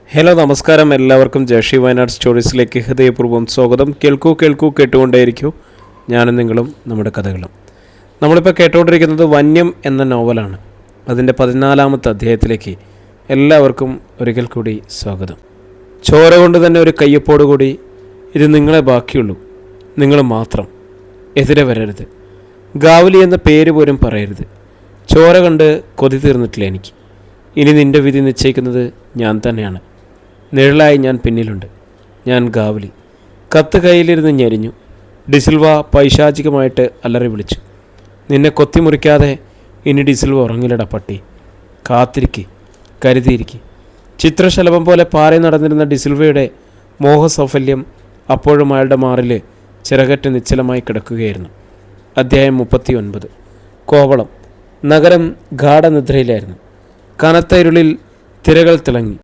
Hello നമസ്കാരം, എല്ലാവർക്കും ജയശ്രീ വയനാട് സ്റ്റോറീസിലേക്ക് ഹൃദയപൂർവ്വം സ്വാഗതം. കേൾക്കൂ കേട്ടുകൊണ്ടേയിരിക്കൂ. ഞാനും നിങ്ങളും നമ്മുടെ കഥകളും. നമ്മളിപ്പോൾ കേട്ടുകൊണ്ടിരിക്കുന്നത് വന്യം എന്ന നോവലാണ്. അതിൻ്റെ 14-ാമത്തെ അധ്യായത്തിലേക്ക് എല്ലാവർക്കും ഒരിക്കൽ കൂടി സ്വാഗതം. ചോര കൊണ്ട് തന്നെ ഒരു കയ്യൊപ്പോടുകൂടി ഇത് നിങ്ങളെ ബാക്കിയുള്ളൂ, നിങ്ങൾ മാത്രം, എതിരെ വരരുത്, ഗാവലി എന്ന പേര് പോലും പറയരുത്. ചോര കണ്ട് കൊതി തീർന്നിട്ടില്ല എനിക്ക്. ഇനി നിൻ്റെ വിധി നിശ്ചയിക്കുന്നത് ഞാൻ തന്നെയാണ്. നിഴലായി ഞാൻ പിന്നിലുണ്ട്, ഞാൻ ഗാവലി. കത്ത് കയ്യിലിരുന്ന് ഞെരിഞ്ഞു. ഡിസിൽവ പൈശാചികമായിട്ട് അലറി വിളിച്ചു. നിന്നെ കൊത്തിമുറിക്കാതെ ഇനി ഡിസിൽവ ഉറങ്ങില്ലട പട്ടി. കാത്തിരിക്ക്, കരുതിയിരിക്ക്. ചിത്രശലഭം പോലെ പാറി നടന്നിരുന്ന ഡിസിൽവയുടെ മോഹസൗഫല്യം അപ്പോഴും അയാളുടെ മാറിൽ ചിറകറ്റ് നിശ്ചലമായി കിടക്കുകയായിരുന്നു. അധ്യായം 39. കോവളം നഗരം ഗാഠനിദ്രയിലായിരുന്നു. കനത്ത ഇരുളിൽ തിരകൾ തിളങ്ങി.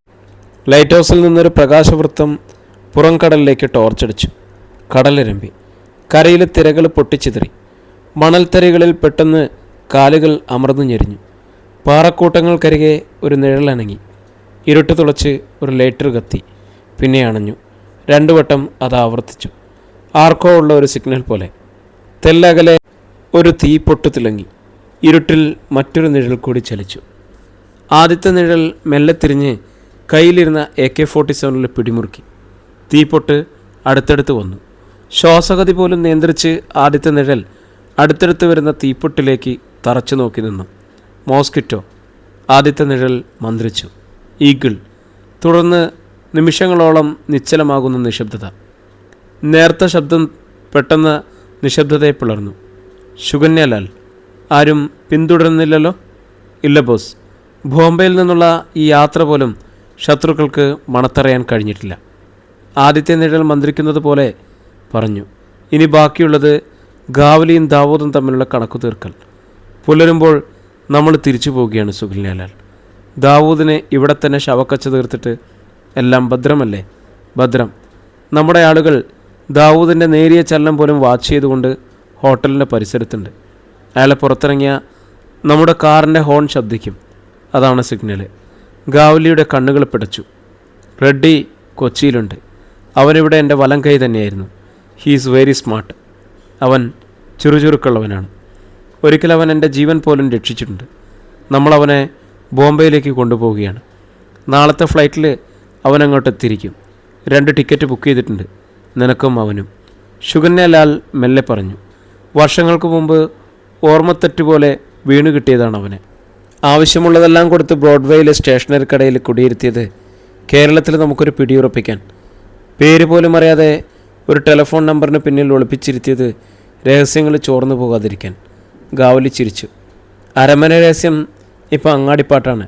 ലൈറ്റ് ഹൗസിൽ നിന്നൊരു പ്രകാശവൃത്തം പുറംകടലിലേക്ക് ടോർച്ചടിച്ചു. കടലിരമ്പി. കരയിലെ തിരകൾ പൊട്ടിച്ചിതറി. മണൽത്തരികളിൽ പെട്ടെന്ന് കാലുകൾ അമർന്നു ഞെരിഞ്ഞു. പാറക്കൂട്ടങ്ങൾക്കരികെ ഒരു നിഴലനങ്ങി. ഇരുട്ട് തുളച്ച് ഒരു ലൈറ്റർ കത്തി, പിന്നെ അണഞ്ഞു. 2 വട്ടം അത് ആവർത്തിച്ചു. ആർക്കോ ഉള്ള ഒരു സിഗ്നൽ പോലെ. തെല്ലകലെ ഒരു തീ പൊട്ടു തിളങ്ങി. ഇരുട്ടിൽ മറ്റൊരു നിഴൽ കൂടി ചലിച്ചു. ആദ്യത്തെ നിഴൽ മെല്ലെ തിരിഞ്ഞ് കയ്യിലിരുന്ന AK-47 പിടിമുറുക്കി. തീപ്പൊട്ട് അടുത്തടുത്ത് വന്നു. ശ്വാസഗതി പോലും നിയന്ത്രിച്ച് ആദ്യത്തെ നിഴൽ അടുത്തടുത്ത് വരുന്ന തീപ്പൊട്ടിലേക്ക് തറച്ചു നോക്കി നിന്നു. മോസ്കിറ്റോ. ആദ്യത്തെ നിഴൽ മന്ത്രിച്ചു. ഈഗിൾ. തുടർന്ന് നിമിഷങ്ങളോളം നിശ്ചലമാകുന്ന നിശബ്ദത. നേർത്ത ശബ്ദം പെട്ടെന്ന് നിശബ്ദതയെ പിളർന്നു. ശുകന്യാലാൽ. ആരും പിന്തുടരുന്നില്ലല്ലോ? ഇല്ല ബോസ്. ബോംബെയിൽ നിന്നുള്ള ഈ യാത്ര പോലും ശത്രുക്കൾക്ക് മണത്തറിയാൻ കഴിഞ്ഞിട്ടില്ല. ആദ്യത്തെ നിഴൽ മന്ത്രിക്കുന്നത് പോലെ പറഞ്ഞു. ഇനി ബാക്കിയുള്ളത് ഗാവലിയും ദാവൂദും തമ്മിലുള്ള കണക്കു തീർക്കൽ. പുലരുമ്പോൾ നമ്മൾ തിരിച്ചു പോവുകയാണ് സുഖന്യാലാൽ. ദാവൂദിനെ ഇവിടെ തന്നെ ശവക്കച്ച തീർത്തിട്ട് എല്ലാം ഭദ്രമല്ലേ? ഭദ്രം. നമ്മുടെ ആളുകൾ ദാവൂദിൻ്റെ നേരിയ ചലനം പോലും വാച്ച് ചെയ്തുകൊണ്ട് ഹോട്ടലിൻ്റെ പരിസരത്തുണ്ട്. അയാളെ പുറത്തിറങ്ങിയ നമ്മുടെ കാറിൻ്റെ ഹോൺ ശബ്ദിക്കും. അതാണ് സിഗ്നല്. ഗാവലിയുടെ കണ്ണുകൾ പിടച്ചു. റെഡ്ഡി കൊച്ചിയിലുണ്ട്. അവനിവിടെ എൻ്റെ വലം കൈ തന്നെയായിരുന്നു. He's very smart. അവൻ ചുറുചുറുക്കുള്ളവനാണ്. ഒരിക്കൽ അവൻ എൻ്റെ ജീവൻ പോലും രക്ഷിച്ചിട്ടുണ്ട്. നമ്മളവനെ ബോംബെയിലേക്ക് കൊണ്ടുപോവുകയാണ്. നാളത്തെ ഫ്ലൈറ്റിൽ അവനങ്ങോട്ട് എത്തിയിരിക്കും. 2 ടിക്കറ്റ് ബുക്ക് ചെയ്തിട്ടുണ്ട്, നിനക്കും അവനും. ശുകന്യാലാൽ മെല്ലെ പറഞ്ഞു. വർഷങ്ങൾക്ക് മുമ്പ് ഓർമ്മത്തെറ്റുപോലെ വീണു കിട്ടിയതാണ് അവനെ. ആവശ്യമുള്ളതെല്ലാം കൊടുത്ത് ബ്രോഡ്വേയിലെ സ്റ്റേഷനറി കടയിൽ കുടിയിരുത്തിയത് കേരളത്തിൽ നമുക്കൊരു പിടിയുറപ്പിക്കാൻ. പേര് പോലും അറിയാതെ ഒരു ടെലിഫോൺ നമ്പറിന് പിന്നിൽ ഒളിപ്പിച്ചിരുത്തിയത് രഹസ്യങ്ങൾ ചോർന്നു പോകാതിരിക്കാൻ. ഗാവലി ചിരിച്ചു. അരമന രഹസ്യം ഇപ്പം അങ്ങാടിപ്പാട്ടാണ്.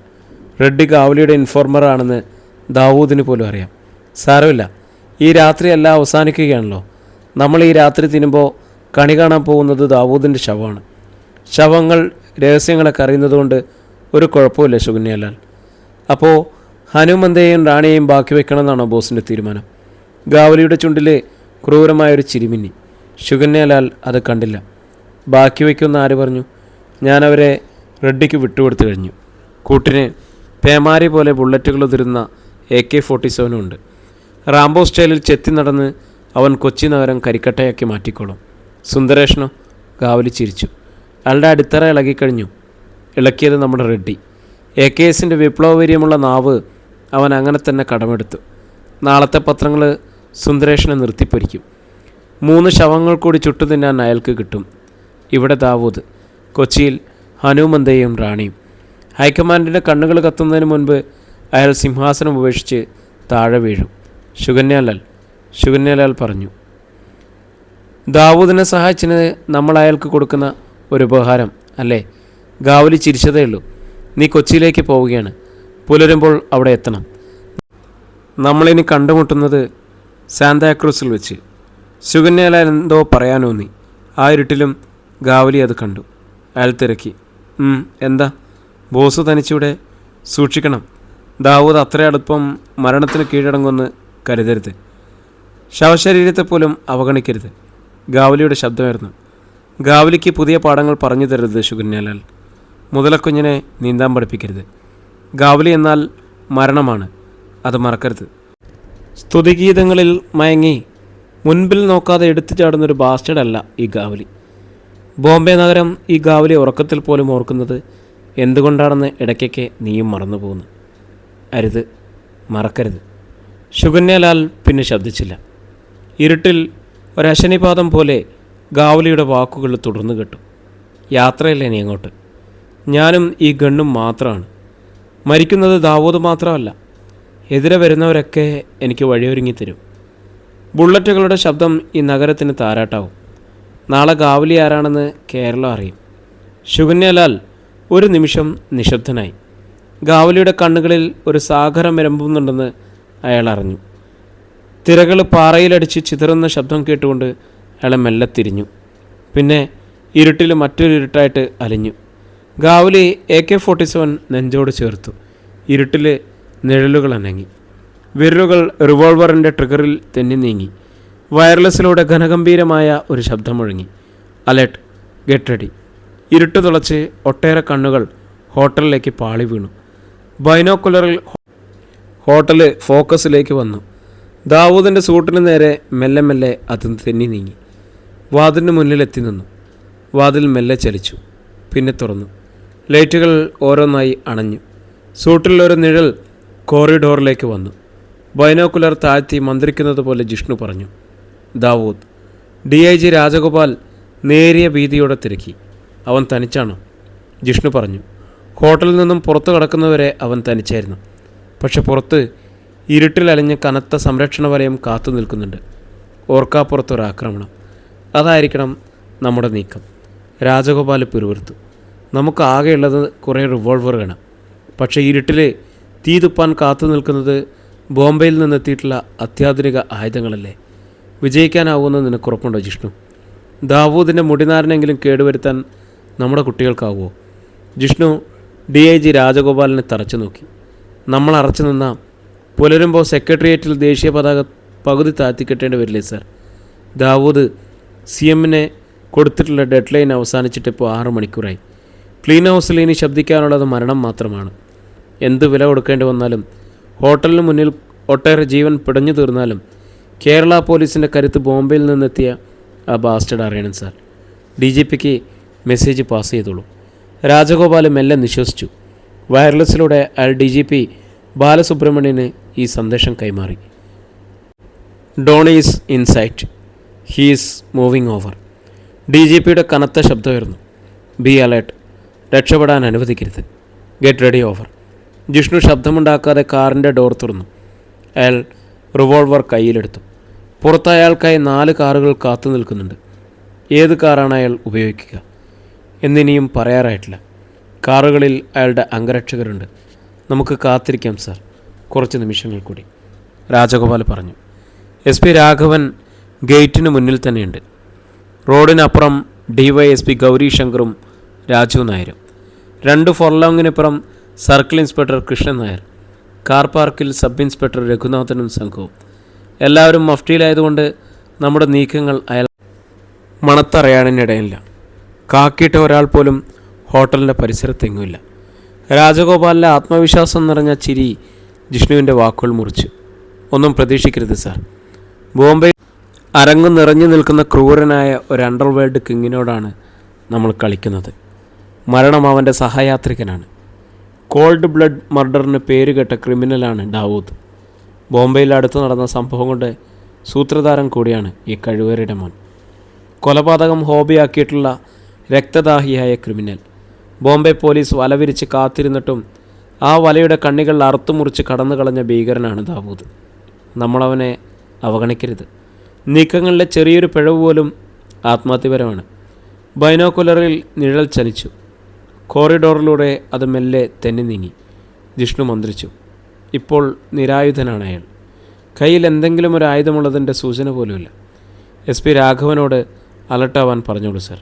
റെഡ്ഡി ഗാവലിയുടെ ഇൻഫോർമറാണെന്ന് ദാവൂദിന് പോലും അറിയാം. സാരമില്ല, ഈ രാത്രി എല്ലാം അവസാനിക്കുകയാണല്ലോ. നമ്മൾ ഈ രാത്രി തിന്നുമ്പോൾ കണി കാണാൻ പോകുന്നത് ദാവൂദിൻ്റെ ശവമാണ്. ശവങ്ങൾ രഹസ്യങ്ങളൊക്കെ അറിയുന്നതുകൊണ്ട് ഒരു കുഴപ്പമില്ല ശുകന്യാലാൽ. അപ്പോൾ ഹനുമന്തയെയും റാണിയെയും ബാക്കി വെക്കണമെന്നാണോ ബോസിൻ്റെ തീരുമാനം? ഗാവലിയുടെ ചുണ്ടിൽ ക്രൂരമായൊരു ചിരിമിന്നി. ശുകന്യാലാൽ അത് കണ്ടില്ല. ബാക്കി വയ്ക്കുമെന്ന് ആര് പറഞ്ഞു? ഞാനവരെ റെഡ്ഡിക്ക് വിട്ടുകൊടുത്തു കഴിഞ്ഞു. കൂട്ടിന് പേമാരി പോലെ ബുള്ളറ്റുകൾ ഉതിരുന്ന AK-47 ഉണ്ട്. റാംബോ സ്റ്റൈലിൽ ചെത്തി നടന്ന് അവൻ കൊച്ചി നഗരം കരിക്കട്ടയാക്കി മാറ്റിക്കോളും. സുന്ദരേഷനോ? ഗാവലി ചിരിച്ചു. അയാളുടെ അടിത്തറ ഇളകിക്കഴിഞ്ഞു. ഇളക്കിയത് നമ്മുടെ റെഡ്ഡി. AKSൻ്റെ വിപ്ലവവീര്യമുള്ള നാവ് അവൻ അങ്ങനെ തന്നെ കടമെടുത്തു. നാളത്തെ പത്രങ്ങൾ സുന്ദരേഷനെ നിർത്തിപ്പൊരിക്കും. 3 ശവങ്ങൾ കൂടി ചുട്ടു തിന്നാൻ അയാൾക്ക് കിട്ടും. ഇവിടെ ദാവൂദ്, കൊച്ചിയിൽ ഹനുമന്തയും റാണിയും. ഹൈക്കമാൻഡിൻ്റെ കണ്ണുകൾ കത്തുന്നതിന് മുൻപ് അയാൾ സിംഹാസനം ഉപേക്ഷിച്ച് താഴെ വീഴും. ശുകന്യാലാൽ പറഞ്ഞു. ദാവൂദിനെ സഹായിച്ചതിന് നമ്മൾ അയാൾക്ക് കൊടുക്കുന്ന ഒരു ഉപഹാരം അല്ലേ? ഗാവലി ചിരിച്ചതേ ഉള്ളൂ. നീ കൊച്ചിയിലേക്ക് പോവുകയാണ്. പുലരുമ്പോൾ അവിടെ എത്തണം. നമ്മളിനി കണ്ടുമുട്ടുന്നത് സാന്താക്രൂസിൽ വെച്ച്. ശുകന്യാലാൽ എന്തോ പറയാനോന്നി. ആ ഇരുട്ടിലും ഗാവലി അത് കണ്ടു. അയാൾ തിരക്കി. എന്താ ബോസ് തനിച്ചിവിടെ? സൂക്ഷിക്കണം. ദാവൂദ് അത്ര അടുപ്പം മരണത്തിന് കീഴടങ്ങുമെന്ന് കരുതരുത്. ശവശരീരത്തെ പോലും അവഗണിക്കരുത്. ഗാവലിയുടെ ശബ്ദമായിരുന്നു. ഗാവലിക്ക് പുതിയ പാഠങ്ങൾ പറഞ്ഞു തരരുത് ശുകന്യാലാൽ. മുതലക്കുഞ്ഞിനെ നീന്താൻ പഠിപ്പിക്കരുത്. ഗാവലി എന്നാൽ മരണമാണ്. അത് മറക്കരുത്. സ്തുതിഗീതങ്ങളിൽ മയങ്ങി മുൻപിൽ നോക്കാതെ എടുത്തു ചാടുന്നൊരു ബാസ്റ്റഡല്ല ഈ ഗാവലി. ബോംബെ നഗരം ഈ ഗാവലി ഉറക്കത്തിൽ പോലും ഓർക്കുന്നത് എന്തുകൊണ്ടാണെന്ന് ഇടയ്ക്കൊക്കെ നീയും മറന്നു പോകുന്നു. അരുത്, മറക്കരുത്. ശുകന്യലാൽ പിന്നെ ശബ്ദിച്ചില്ല. ഇരുട്ടിൽ ഒരശനിപാതം പോലെ ഗാവലിയുടെ വാക്കുകൾ തുടർന്നു കേട്ടു. യാത്രയല്ലേ നീ അങ്ങോട്ട്? ഞാനും ഈ ഗണ്ണും മാത്രമാണ്. മരിക്കുന്നത് ദാവൂദ് മാത്രമല്ല, എതിരെ വരുന്നവരൊക്കെ എനിക്ക് വഴിയൊരുങ്ങിത്തരും. ബുള്ളറ്റുകളുടെ ശബ്ദം ഈ നഗരത്തിന് താരാട്ടാവും. നാളെ ഗാവലി ആരാണെന്ന് കേരളം അറിയും. ശുകന്യലാൽ ഒരു നിമിഷം നിശബ്ദനായി. ഗാവലിയുടെ കണ്ണുകളിൽ ഒരു സാഗരം ഇരമ്പുന്നുണ്ടെന്ന് അയാൾ അറിഞ്ഞു. തിരകൾ പാറയിലടിച്ച് ചിതറുന്ന ശബ്ദം കേട്ടുകൊണ്ട് അയാൾ മെല്ലെ തിരിഞ്ഞു. പിന്നെ ഇരുട്ടിൽ മറ്റൊരു ഇരുട്ടായിട്ട് അലിഞ്ഞു. ഗാവലി AK-47 നെഞ്ചോട് ചേർത്തു. ഇരുട്ടിൽ നിഴലുകൾ അനങ്ങി. വിരലുകൾ റിവോൾവറിൻ്റെ ട്രിഗറിൽ തെന്നി നീങ്ങി. വയർലെസ്സിലൂടെ ഘനഗംഭീരമായ ഒരു ശബ്ദം മുഴങ്ങി. Alert, get ready. ഇരുട്ട് തുളച്ച് ഒട്ടേറെ കണ്ണുകൾ ഹോട്ടലിലേക്ക് പാളി വീണു. ബൈനോക്കുലറിൽ ഹോട്ടൽ ഫോക്കസിലേക്ക് വന്നു. ദാവൂദിൻ്റെ സൂട്ടിന് നേരെ മെല്ലെ മെല്ലെ അത് തെന്നി നീങ്ങി. വാതിലിന് മുന്നിലെത്തി നിന്നു. വാതിൽ മെല്ലെ ചലിച്ചു, പിന്നെ തുറന്നു. ലൈറ്റുകൾ ഓരോന്നായി അണഞ്ഞു. സൂട്ടിലൊരു നിഴൽ കോറിഡോറിലേക്ക് വന്നു. ബൈനോക്കുലർ താഴ്ത്തി മന്ത്രിക്കുന്നത് പോലെ ജിഷ്ണു പറഞ്ഞു, ദാവൂദ്. DIG രാജഗോപാൽ നേരിയ ഭീതിയോടെ തിരക്കി. അവൻ തനിച്ചാണോ? ജിഷ്ണു പറഞ്ഞു. ഹോട്ടലിൽ നിന്നും പുറത്തു കടക്കുന്നവരെ അവൻ തനിച്ചായിരുന്നു. പക്ഷെ പുറത്ത് ഇരുട്ടിലലിഞ്ഞ് കനത്ത സംരക്ഷണ വലയം കാത്തു നിൽക്കുന്നുണ്ട്. ഓർക്കാപ്പുറത്തൊരാക്രമണം. അതായിരിക്കണം നമ്മുടെ നീക്കം. രാജഗോപാൽ പിറുവിറുത്തു. നമുക്ക് ആകെയുള്ളത് കുറേ റിവോൾവറുകളാണ്. പക്ഷേ ഇരുട്ടിൽ തീ തുപ്പാൻ കാത്തു നിൽക്കുന്നത് ബോംബെയിൽ നിന്നെത്തിയിട്ടുള്ള അത്യാധുനിക ആയുധങ്ങളല്ലേ? വിജയിക്കാനാവുമെന്ന് നിനക്കുറപ്പുണ്ടോ ജിഷ്ണു? ദാവൂദിൻ്റെ മുടിനാരനെങ്കിലും കേടുവരുത്താൻ നമ്മുടെ കുട്ടികൾക്കാവുമോ? ജിഷ്ണു DIG രാജഗോപാലിനെ തറച്ചു നോക്കി. നമ്മൾ അറച്ചു നിന്നാൽ പുലരുമ്പോൾ സെക്രട്ടേറിയറ്റിൽ ദേശീയ പതാക പകുതി താഴ്ത്തിക്കെട്ടേണ്ടി വരില്ലേ സാർ? ദാവൂദ് CMനെ കൊടുത്തിട്ടുള്ള ഡെഡ് ലൈൻ അവസാനിച്ചിട്ടിപ്പോൾ 6 മണിക്കൂറായി. ക്ലീൻ ഹൗസിൽ ഇനി ശബ്ദിക്കാനുള്ളത് മരണം മാത്രമാണ്. എന്ത് വില കൊടുക്കേണ്ടി വന്നാലും, ഹോട്ടലിന് മുന്നിൽ ഒട്ടേറെ ജീവൻ പിടഞ്ഞു തീർന്നാലും കേരള പോലീസിൻ്റെ കരുത്ത് ബോംബെയിൽ നിന്നെത്തിയ ആ ബാസ്റ്റഡ് അറിയണം സാർ. DGPക്ക് മെസ്സേജ് പാസ് ചെയ്തോളൂ. രാജഗോപാൽ മെല്ലെ നിശ്വസിച്ചു. വയർലെസ്സിലൂടെ അയാൾ DGP ബാലസുബ്രഹ്മണ്യന് ഈ സന്ദേശം കൈമാറി. Don is in sight. He's moving over. DGPയുടെ കനത്ത ശബ്ദമായിരുന്നു. Be alert. രക്ഷപ്പെടാൻ അനുവദിക്കരുത്. Get ready over. ജിഷ്ണു ശബ്ദമുണ്ടാക്കാതെ കാറിൻ്റെ ഡോർ തുറന്നു. അയാൾ റിവോൾവർ കയ്യിലെടുത്തു. പുറത്ത് അയാൾക്കായി 4 കാറുകൾ കാത്തു നിൽക്കുന്നുണ്ട്. ഏത് കാറാണ് അയാൾ ഉപയോഗിക്കുക എന്നിനിയും പറയാറായിട്ടില്ല. കാറുകളിൽ അയാളുടെ അംഗരക്ഷകരുണ്ട്. നമുക്ക് കാത്തിരിക്കാം സാർ, കുറച്ച് നിമിഷങ്ങൾ കൂടി, രാജഗോപാൽ പറഞ്ഞു. SP രാഘവൻ ഗേറ്റിന് മുന്നിൽ തന്നെയുണ്ട്. റോഡിനപ്പുറം DYSP ഗൗരി ശങ്കറും രാജു നായരും. 2 ഫർലോങ്ങിനിപ്പുറം circle inspector Krishnan Nair. Car പാർക്കിൽ സബ് ഇൻസ്പെക്ടർ രഘുനാഥനും സംഘവും. എല്ലാവരും മഫ്റ്റിയിലായതുകൊണ്ട് നമ്മുടെ നീക്കങ്ങൾ അയാൾ മണത്തറിയാനിടയില്ല. കാക്കിയിട്ട ഒരാൾ പോലും ഹോട്ടലിൻ്റെ പരിസരത്തെങ്ങുമില്ല. രാജഗോപാലിൻ്റെ ആത്മവിശ്വാസം നിറഞ്ഞ ചിരി ജിഷ്ണുവിൻ്റെ വാക്കുകൾ മുറിച്ചു. ഒന്നും പ്രതീക്ഷിക്കരുത് സാർ. ബോംബെ അരങ്ങു നിറഞ്ഞു നിൽക്കുന്ന ക്രൂരനായ ഒരു അണ്ടർവേൾഡ് കിങ്ങിനോടാണ് നമ്മൾ കളിക്കുന്നത്. മരണം അവൻ്റെ സഹയാത്രികനാണ്. കോൾഡ് ബ്ലഡ് മർഡറിന് പേരുകെട്ട ക്രിമിനലാണ് ദാവൂദ്. ബോംബെയിൽ അടുത്ത് നടന്ന സംഭവം കൊണ്ട് സൂത്രധാരൻ കൂടിയാണ് ഈ കഴിവേറിയുടെ മോൻ. കൊലപാതകം ഹോബിയാക്കിയിട്ടുള്ള രക്തദാഹിയായ ക്രിമിനൽ. ബോംബെ പോലീസ് വലവിരിച്ച് കാത്തിരുന്നിട്ടും ആ വലയുടെ കണ്ണികൾ അറുത്തുമുറിച്ച് കടന്നു കളഞ്ഞ ഭീകരനാണ് ദാവൂദ്. നമ്മളവനെ അവഗണിക്കരുത്. നീക്കങ്ങളിലെ ചെറിയൊരു പിഴവ് പോലും ആത്മഹത്യപരമാണ്. ബൈനോക്കുലറിൽ നിഴൽ ചലിച്ചു. കോറിഡോറിലൂടെ അത് മെല്ലെ തെന്നി നീങ്ങി. ജിഷ്ണു മന്ത്രിച്ചു. ഇപ്പോൾ നിരായുധനാണ് അയാൾ. കയ്യിൽ എന്തെങ്കിലും ഒരു ആയുധമുള്ളതിൻ്റെ സൂചന പോലുമില്ല. SP രാഘവനോട് അലർട്ടാവാൻ പറഞ്ഞോളൂ സാർ.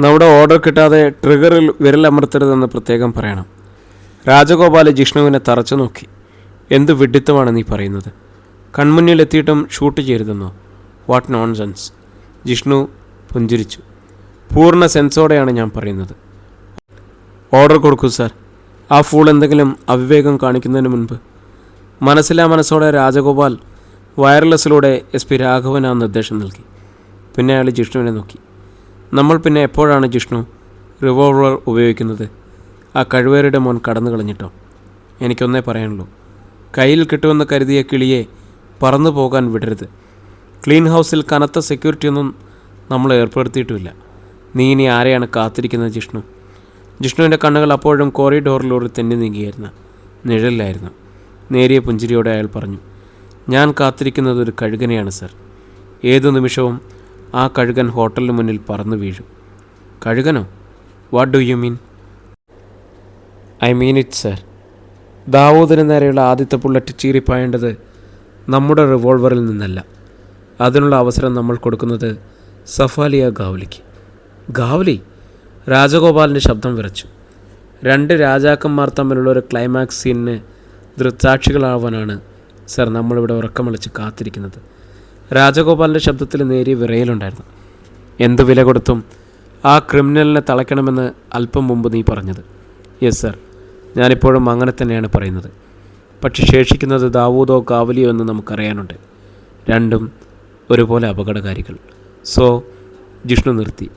നമ്മുടെ ഓർഡർ കിട്ടാതെ ട്രിഗറിൽ വിരലമർത്തരുതെന്ന് പ്രത്യേകം പറയണം. രാജഗോപാൽ ജിഷ്ണുവിനെ തറച്ചു നോക്കി. എന്ത് വിഡ്ഢിത്തമാണ് നീ പറയുന്നത്? കൺമുന്നിലെത്തിയിട്ടും ഷൂട്ട് ചെയ്യരുതെന്നോ? What nonsense. ജിഷ്ണു പുഞ്ചിരിച്ചു. പൂർണ്ണ സെൻസോടെയാണ് ഞാൻ പറയുന്നത്. ഓർഡർ കൊടുക്കൂ സാർ. ആ ഫൂൾ എന്തെങ്കിലും അവിവേകം കാണിക്കുന്നതിന് മുൻപ്. മനസ്സിലാ മനസ്സോടെ രാജഗോപാൽ വയർലെസ്സിലൂടെ SP രാഘവൻ ആ നിർദ്ദേശം നൽകി. പിന്നെ അയാൾ ജിഷ്ണുവിനെ നോക്കി. നമ്മൾ പിന്നെ എപ്പോഴാണ് ജിഷ്ണു റിവോൾവർ ഉപയോഗിക്കുന്നത്? ആ കഴിവേറിയുടെ മോൻ കടന്നു കളഞ്ഞിട്ടോ? എനിക്കൊന്നേ പറയാനുള്ളൂ, കയ്യിൽ കിട്ടുമെന്ന് കരുതിയ കിളിയെ പറന്നു പോകാൻ വിടരുത്. ക്ലീൻ ഹൗസിൽ കനത്ത സെക്യൂരിറ്റിയൊന്നും നമ്മൾ ഏർപ്പെടുത്തിയിട്ടുമില്ല. നീ ഇനി ആരെയാണ് കാത്തിരിക്കുന്നത് ജിഷ്ണു? ജിഷ്ണുവിൻ്റെ കണ്ണുകൾ അപ്പോഴും കോറിഡോറിലൂടെ തെന്നി നീങ്ങിയായിരുന്നു. നിഴലിലായിരുന്നു. നേരിയ പുഞ്ചിരിയോടെ അയാൾ പറഞ്ഞു, ഞാൻ കാത്തിരിക്കുന്നത് ഒരു കഴുകനെയാണ് സർ. ഏതു നിമിഷവും ആ കഴുകൻ ഹോട്ടലിന് മുന്നിൽ പറന്നു വീഴും. കഴുകനോ? What do you mean? I mean it sir. ദാവൂദിന് നേരെയുള്ള ആദ്യത്തെ ബുള്ളറ്റ് ചീറിപ്പായേണ്ടത് നമ്മുടെ റിവോൾവറിൽ നിന്നല്ല. അതിനുള്ള അവസരം നമ്മൾ കൊടുക്കുന്നത് സഫാലിയ ഗാവ്ലിക്ക്. ഗാവ്ലി? രാജഗോപാലിൻ്റെ ശബ്ദം വിറച്ചു. 2 രാജാക്കന്മാർ തമ്മിലുള്ള ഒരു ക്ലൈമാക്സ് സീനിന് ദൃക്സാക്ഷികളാവാനാണ് സർ നമ്മളിവിടെ ഉറക്കം വിളിച്ച് കാത്തിരിക്കുന്നത്. രാജഗോപാലിൻ്റെ ശബ്ദത്തിൽ നേരിയ വിറയലുണ്ടായിരുന്നു. എന്ത് വില കൊടുത്തും ആ ക്രിമിനലിനെ തളയ്ക്കണമെന്ന് അല്പം മുമ്പ് നീ പറഞ്ഞത്. യെസ് സർ, ഞാനിപ്പോഴും അങ്ങനെ തന്നെയാണ് പറയുന്നത്. പക്ഷെ ശേഷിക്കുന്നത് ദാവൂദോ ഗാവലിയോ എന്ന് നമുക്കറിയാനുണ്ട്. രണ്ടും ഒരുപോലെ അപകടകാരികൾ. സോ ജിഷ്ണു നിർത്തി.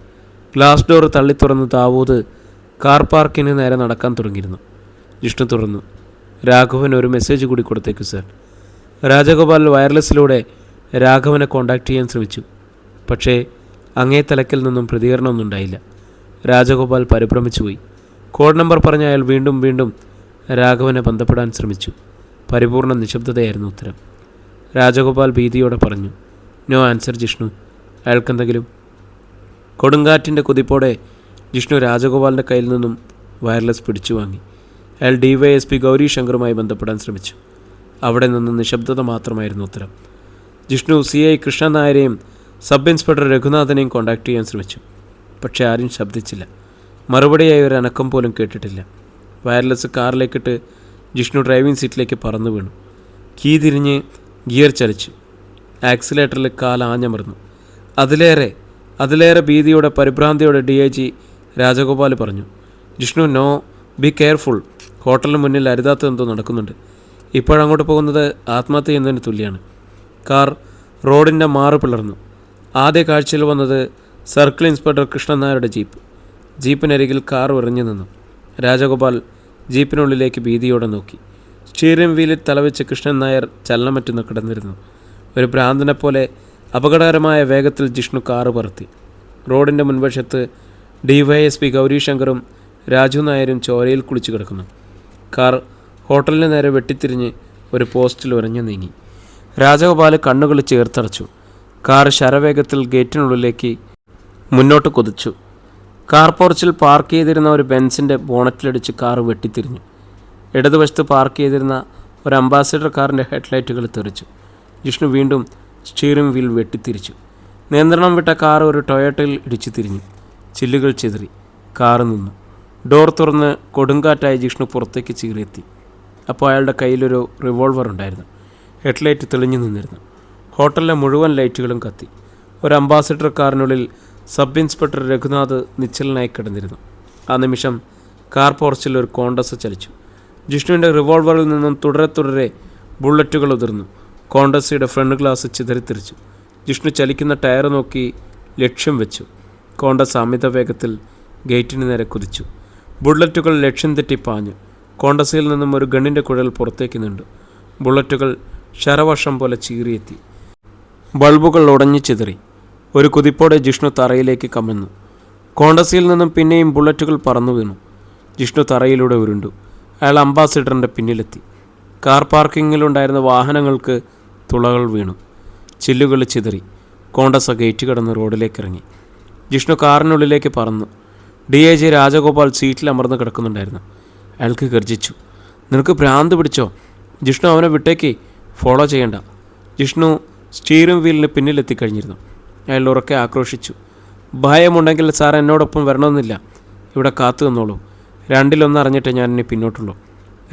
ഗ്ലാസ് ഡോർ തള്ളിത്തുറന്ന് ദാവൂദ് കാർ പാർക്കിന് നേരെ നടക്കാൻ തുടങ്ങിയിരുന്നു. ജിഷ്ണു തുറന്നു. രാഘവൻ ഒരു മെസ്സേജ് കൂടി കൊടുത്തേക്കു സർ. രാജഗോപാൽ വയർലെസ്സിലൂടെ രാഘവനെ കോൺടാക്റ്റ് ചെയ്യാൻ ശ്രമിച്ചു. പക്ഷേ അങ്ങേ തലക്കിൽ നിന്നും പ്രതികരണമൊന്നും ഉണ്ടായില്ല. രാജഗോപാൽ പരിഭ്രമിച്ചു പോയി. കോഡ് നമ്പർ പറഞ്ഞ അയാൾ വീണ്ടും വീണ്ടും രാഘവനെ ബന്ധപ്പെടാൻ ശ്രമിച്ചു. പരിപൂർണ നിശബ്ദതയായിരുന്നു ഉത്തരം. രാജഗോപാൽ ഭീതിയോടെ പറഞ്ഞു, നോ ആൻസർ ജിഷ്ണു. അയാൾക്കെന്തെങ്കിലും? കൊടുങ്കാറ്റിൻ്റെ കുതിപ്പോടെ ജിഷ്ണു രാജഗോപാലിൻ്റെ കയ്യിൽ നിന്നും വയർലെസ് പിടിച്ചു വാങ്ങി. അയാൾ DYSP ഗൗരി ശങ്കറുമായി ബന്ധപ്പെടാൻ ശ്രമിച്ചു. അവിടെ നിന്ന് നിശബ്ദത മാത്രമായിരുന്നു ഉത്തരം. ജിഷ്ണു CI കൃഷ്ണൻ നായരെയും സബ് ഇൻസ്പെക്ടർ രഘുനാഥനെയും കോൺടാക്ട് ചെയ്യാൻ ശ്രമിച്ചു. പക്ഷേ ആരും ശബ്ദിച്ചില്ല. മറുപടിയായി ഒരു അനക്കം പോലും കേട്ടിട്ടില്ല. വയർലെസ് കാറിലേക്കിട്ട് ജിഷ്ണു ഡ്രൈവിംഗ് സീറ്റിലേക്ക് പറന്നു വീണു. കീ തിരിഞ്ഞ് ഗിയർ ചലിച്ചു. ആക്സിലേറ്ററിൽ കാൽ ആഞ്ഞമർന്നു. അതിലേറെ ഭീതിയോടെ പരിഭ്രാന്തിയോടെ DIG രാജഗോപാൽ പറഞ്ഞു, ജിഷ്ണു നോ, ബി കെയർഫുൾ. ഹോട്ടലിന് മുന്നിൽ അരുതാത്തതെന്തോ നടക്കുന്നുണ്ട്. ഇപ്പോഴങ്ങോട്ട് പോകുന്നത് ആത്മഹത്യ ചെയ്യുന്നതിന് തുല്യമാണ്. കാർ റോഡിൻ്റെ മാറ് പിളർന്നു. ആദ്യ കാഴ്ചയിൽ വന്നത് സർക്കിൾ ഇൻസ്പെക്ടർ കൃഷ്ണൻ നായരുടെ ജീപ്പ്. ജീപ്പിനരികിൽ കാർ ഉറഞ്ഞു നിന്നു. രാജഗോപാൽ ജീപ്പിനുള്ളിലേക്ക് ഭീതിയോടെ നോക്കി. സ്റ്റിയറിംഗ് വീലിൽ തലവെച്ച് കൃഷ്ണൻ നായർ ചലനമറ്റുന്ന കിടന്നിരുന്നു. ഒരു ഭ്രാന്തനെപ്പോലെ അപകടകരമായ വേഗത്തിൽ ജിഷ്ണു കാറ് പറത്തി. റോഡിൻ്റെ മുൻവശത്ത് DYSP ഗൗരി ശങ്കറും രാജു നായരും ചോരയിൽ കുളിച്ചു കിടക്കുന്നു. കാർ ഹോട്ടലിന് നേരെ വെട്ടിത്തിരിഞ്ഞ് ഒരു പോസ്റ്റിൽ ഉരഞ്ഞു നീങ്ങി. രാജഗോപാൽ കണ്ണുകൾ ചേർത്തടച്ചു. കാർ ശരവേഗത്തിൽ ഗേറ്റിനുള്ളിലേക്ക് മുന്നോട്ട് കുതിച്ചു. കാർ പോർച്ചിൽ പാർക്ക് ചെയ്തിരുന്ന ഒരു ബെൻസിൻ്റെ ബോണറ്റിലടിച്ച് കാർ വെട്ടിത്തിരിഞ്ഞു. ഇടതുവശത്ത് പാർക്ക് ചെയ്തിരുന്ന ഒരു അംബാസിഡർ കാറിൻ്റെ ഹെഡ്ലൈറ്റുകൾ തെറിച്ചു. ജിഷ്ണു വീണ്ടും സ്റ്റിയറിംഗ് വീൽ വെട്ടിത്തിരിച്ചു. നിയന്ത്രണം വിട്ട കാർ ഒരു ടൊയോട്ടയിൽ ഇടിച്ചു തിരിഞ്ഞു. ചില്ലുകൾ ചിതറി. കാറ് നിന്നു. ഡോർ തുറന്ന് കൊടുങ്കാറ്റായി ജിഷ്ണു പുറത്തേക്ക് ചീറിയെത്തി. അപ്പോൾ അയാളുടെ കയ്യിലൊരു റിവോൾവർ ഉണ്ടായിരുന്നു. ഹെഡ്ലൈറ്റ് തെളിഞ്ഞു നിന്നിരുന്നു. ഹോട്ടലിലെ മുഴുവൻ ലൈറ്റുകളും കത്തി. ഒരു അംബാസിഡർ കാറിനുള്ളിൽ സബ് ഇൻസ്പെക്ടർ രഘുനാഥ് നിശ്ചലനായി കിടന്നിരുന്നു. ആ നിമിഷം കാർ പോർച്ചിൽ ഒരു കോണ്ടസ് ചലിച്ചു. ജിഷ്ണുവിൻ്റെ റിവോൾവറിൽ നിന്നും തുടരെ ബുള്ളറ്റുകൾ ഉതിർന്നു. കോണ്ടസിയുടെ ഫ്രണ്ട് ഗ്ലാസ് ചിതറിത്തിരിച്ചു. ജിഷ്ണു ചലിക്കുന്ന ടയർ നോക്കി ലക്ഷ്യം വെച്ചു. കോണ്ടസ് അമിത വേഗത്തിൽ ഗേറ്റിന് നേരെ കുതിച്ചു. ബുള്ളറ്റുകൾ ലക്ഷ്യം തെറ്റി പാഞ്ഞു. കോണ്ടസിൽ നിന്നും ഒരു ഗണ്ണിൻ്റെ കുഴൽ പുറത്തേക്ക് നീണ്ടു. ബുള്ളറ്റുകൾ ശരവർഷം പോലെ ചീറിയെത്തി. ബൾബുകൾ ഉടഞ്ഞു ചിതറി. ഒരു കുതിപ്പോടെ ജിഷ്ണു തറയിലേക്ക് കമന്നു. കോണ്ടസിയിൽ നിന്നും പിന്നെയും ബുള്ളറ്റുകൾ പറന്നു വീണു. ജിഷ്ണു തറയിലൂടെ ഉരുണ്ടു. അയാൾ അംബാസിഡറിൻ്റെ പിന്നിലെത്തി. കാർ പാർക്കിങ്ങിലുണ്ടായിരുന്ന വാഹനങ്ങൾക്ക് തുളകൾ വീണു. ചില്ലുകൾ ചിതറി. കോണ്ടസ ഗേറ്റ് കടന്ന് റോഡിലേക്ക് ഇറങ്ങി. ജിഷ്ണു കാറിനുള്ളിലേക്ക് പറന്നു. DIG രാജഗോപാൽ സീറ്റിൽ അമർന്ന് കിടക്കുന്നുണ്ടായിരുന്നു. അയാൾക്ക് ഗർജിച്ചു, നിനക്ക് ഭ്രാന്ത് പിടിച്ചോ? ജിഷ്ണു, അവനെ വിട്ടേക്ക്, ഫോളോ ചെയ്യണ്ട. ജിഷ്ണു സ്റ്റിയറിംഗ് വീലിന് പിന്നിലെത്തിക്കഴിഞ്ഞിരുന്നു. അയാൾ ഉറക്കെ ആക്രോശിച്ചു, ഭയമുണ്ടെങ്കിൽ സാർ എന്നോടൊപ്പം വരണമെന്നില്ല. ഇവിടെ കാത്തു നിന്നോളൂ. 2-1 അറിഞ്ഞിട്ട് ഞാൻ ഇനി പിന്നോട്ടുള്ളൂ.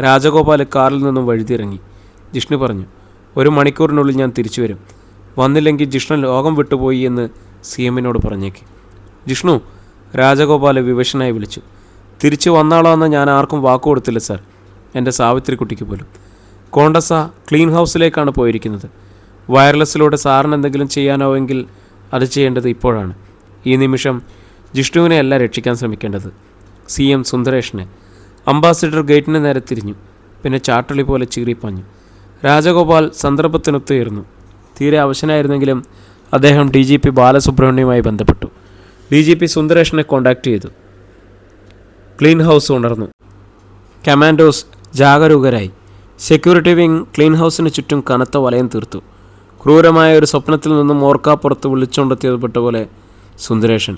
രാജഗോപാൽ കാറിൽ നിന്നും വഴുതിയിറങ്ങി. ജിഷ്ണു പറഞ്ഞു, 1 മണിക്കൂറിനുള്ളിൽ ഞാൻ തിരിച്ചു വരും. വന്നില്ലെങ്കിൽ ജിഷ്ണു ലോകം വിട്ടുപോയി എന്ന് CMനോട് പറഞ്ഞേക്ക്. ജിഷ്ണു, രാജഗോപാൽ വിവശനായി വിളിച്ചു. തിരിച്ചു വന്നാളോ എന്ന് ഞാൻ ആർക്കും വാക്കു കൊടുത്തില്ല സാർ, എൻ്റെ സാവിത്രിക്കുട്ടിക്ക് പോലും. കോണ്ടസ ക്ലീൻ ഹൗസിലേക്കാണ് പോയിരിക്കുന്നത്. വയർലെസ്സിലൂടെ സാറിന് എന്തെങ്കിലും ചെയ്യാനാവെങ്കിൽ അത് ചെയ്യേണ്ടത് ഇപ്പോഴാണ്. ഈ നിമിഷം ജിഷ്ണുവിനെ അല്ല രക്ഷിക്കാൻ ശ്രമിക്കേണ്ടത്, CM സുന്ദരേഷനെ. അംബാസിഡർ ഗേറ്റിന് നേരെ തിരിഞ്ഞു. പിന്നെ ചാട്ടളി പോലെ ചീറിപ്പാഞ്ഞു. രാജഗോപാൽ സന്ദർഭത്തിനൊത്തുയർന്നു. തീരെ അവശനായിരുന്നെങ്കിലും അദ്ദേഹം DGP ബാലസുബ്രഹ്മണ്യവുമായി ബന്ധപ്പെട്ടു. DGP സുന്ദരേഷനെ കോൺടാക്റ്റ് ചെയ്തു. ക്ലീൻ ഹൗസ് ഉണർന്നു. കമാൻഡോസ് ജാഗരൂകരായി. സെക്യൂരിറ്റി വിങ് ക്ലീൻ ഹൗസിന് ചുറ്റും കനത്ത വലയം തീർത്തു. ക്രൂരമായ ഒരു സ്വപ്നത്തിൽ നിന്നും ഓർക്കാപ്പുറത്ത് വിളിച്ചുകൊണ്ടെത്തിയപ്പെട്ട പോലെ സുന്ദരേഷൻ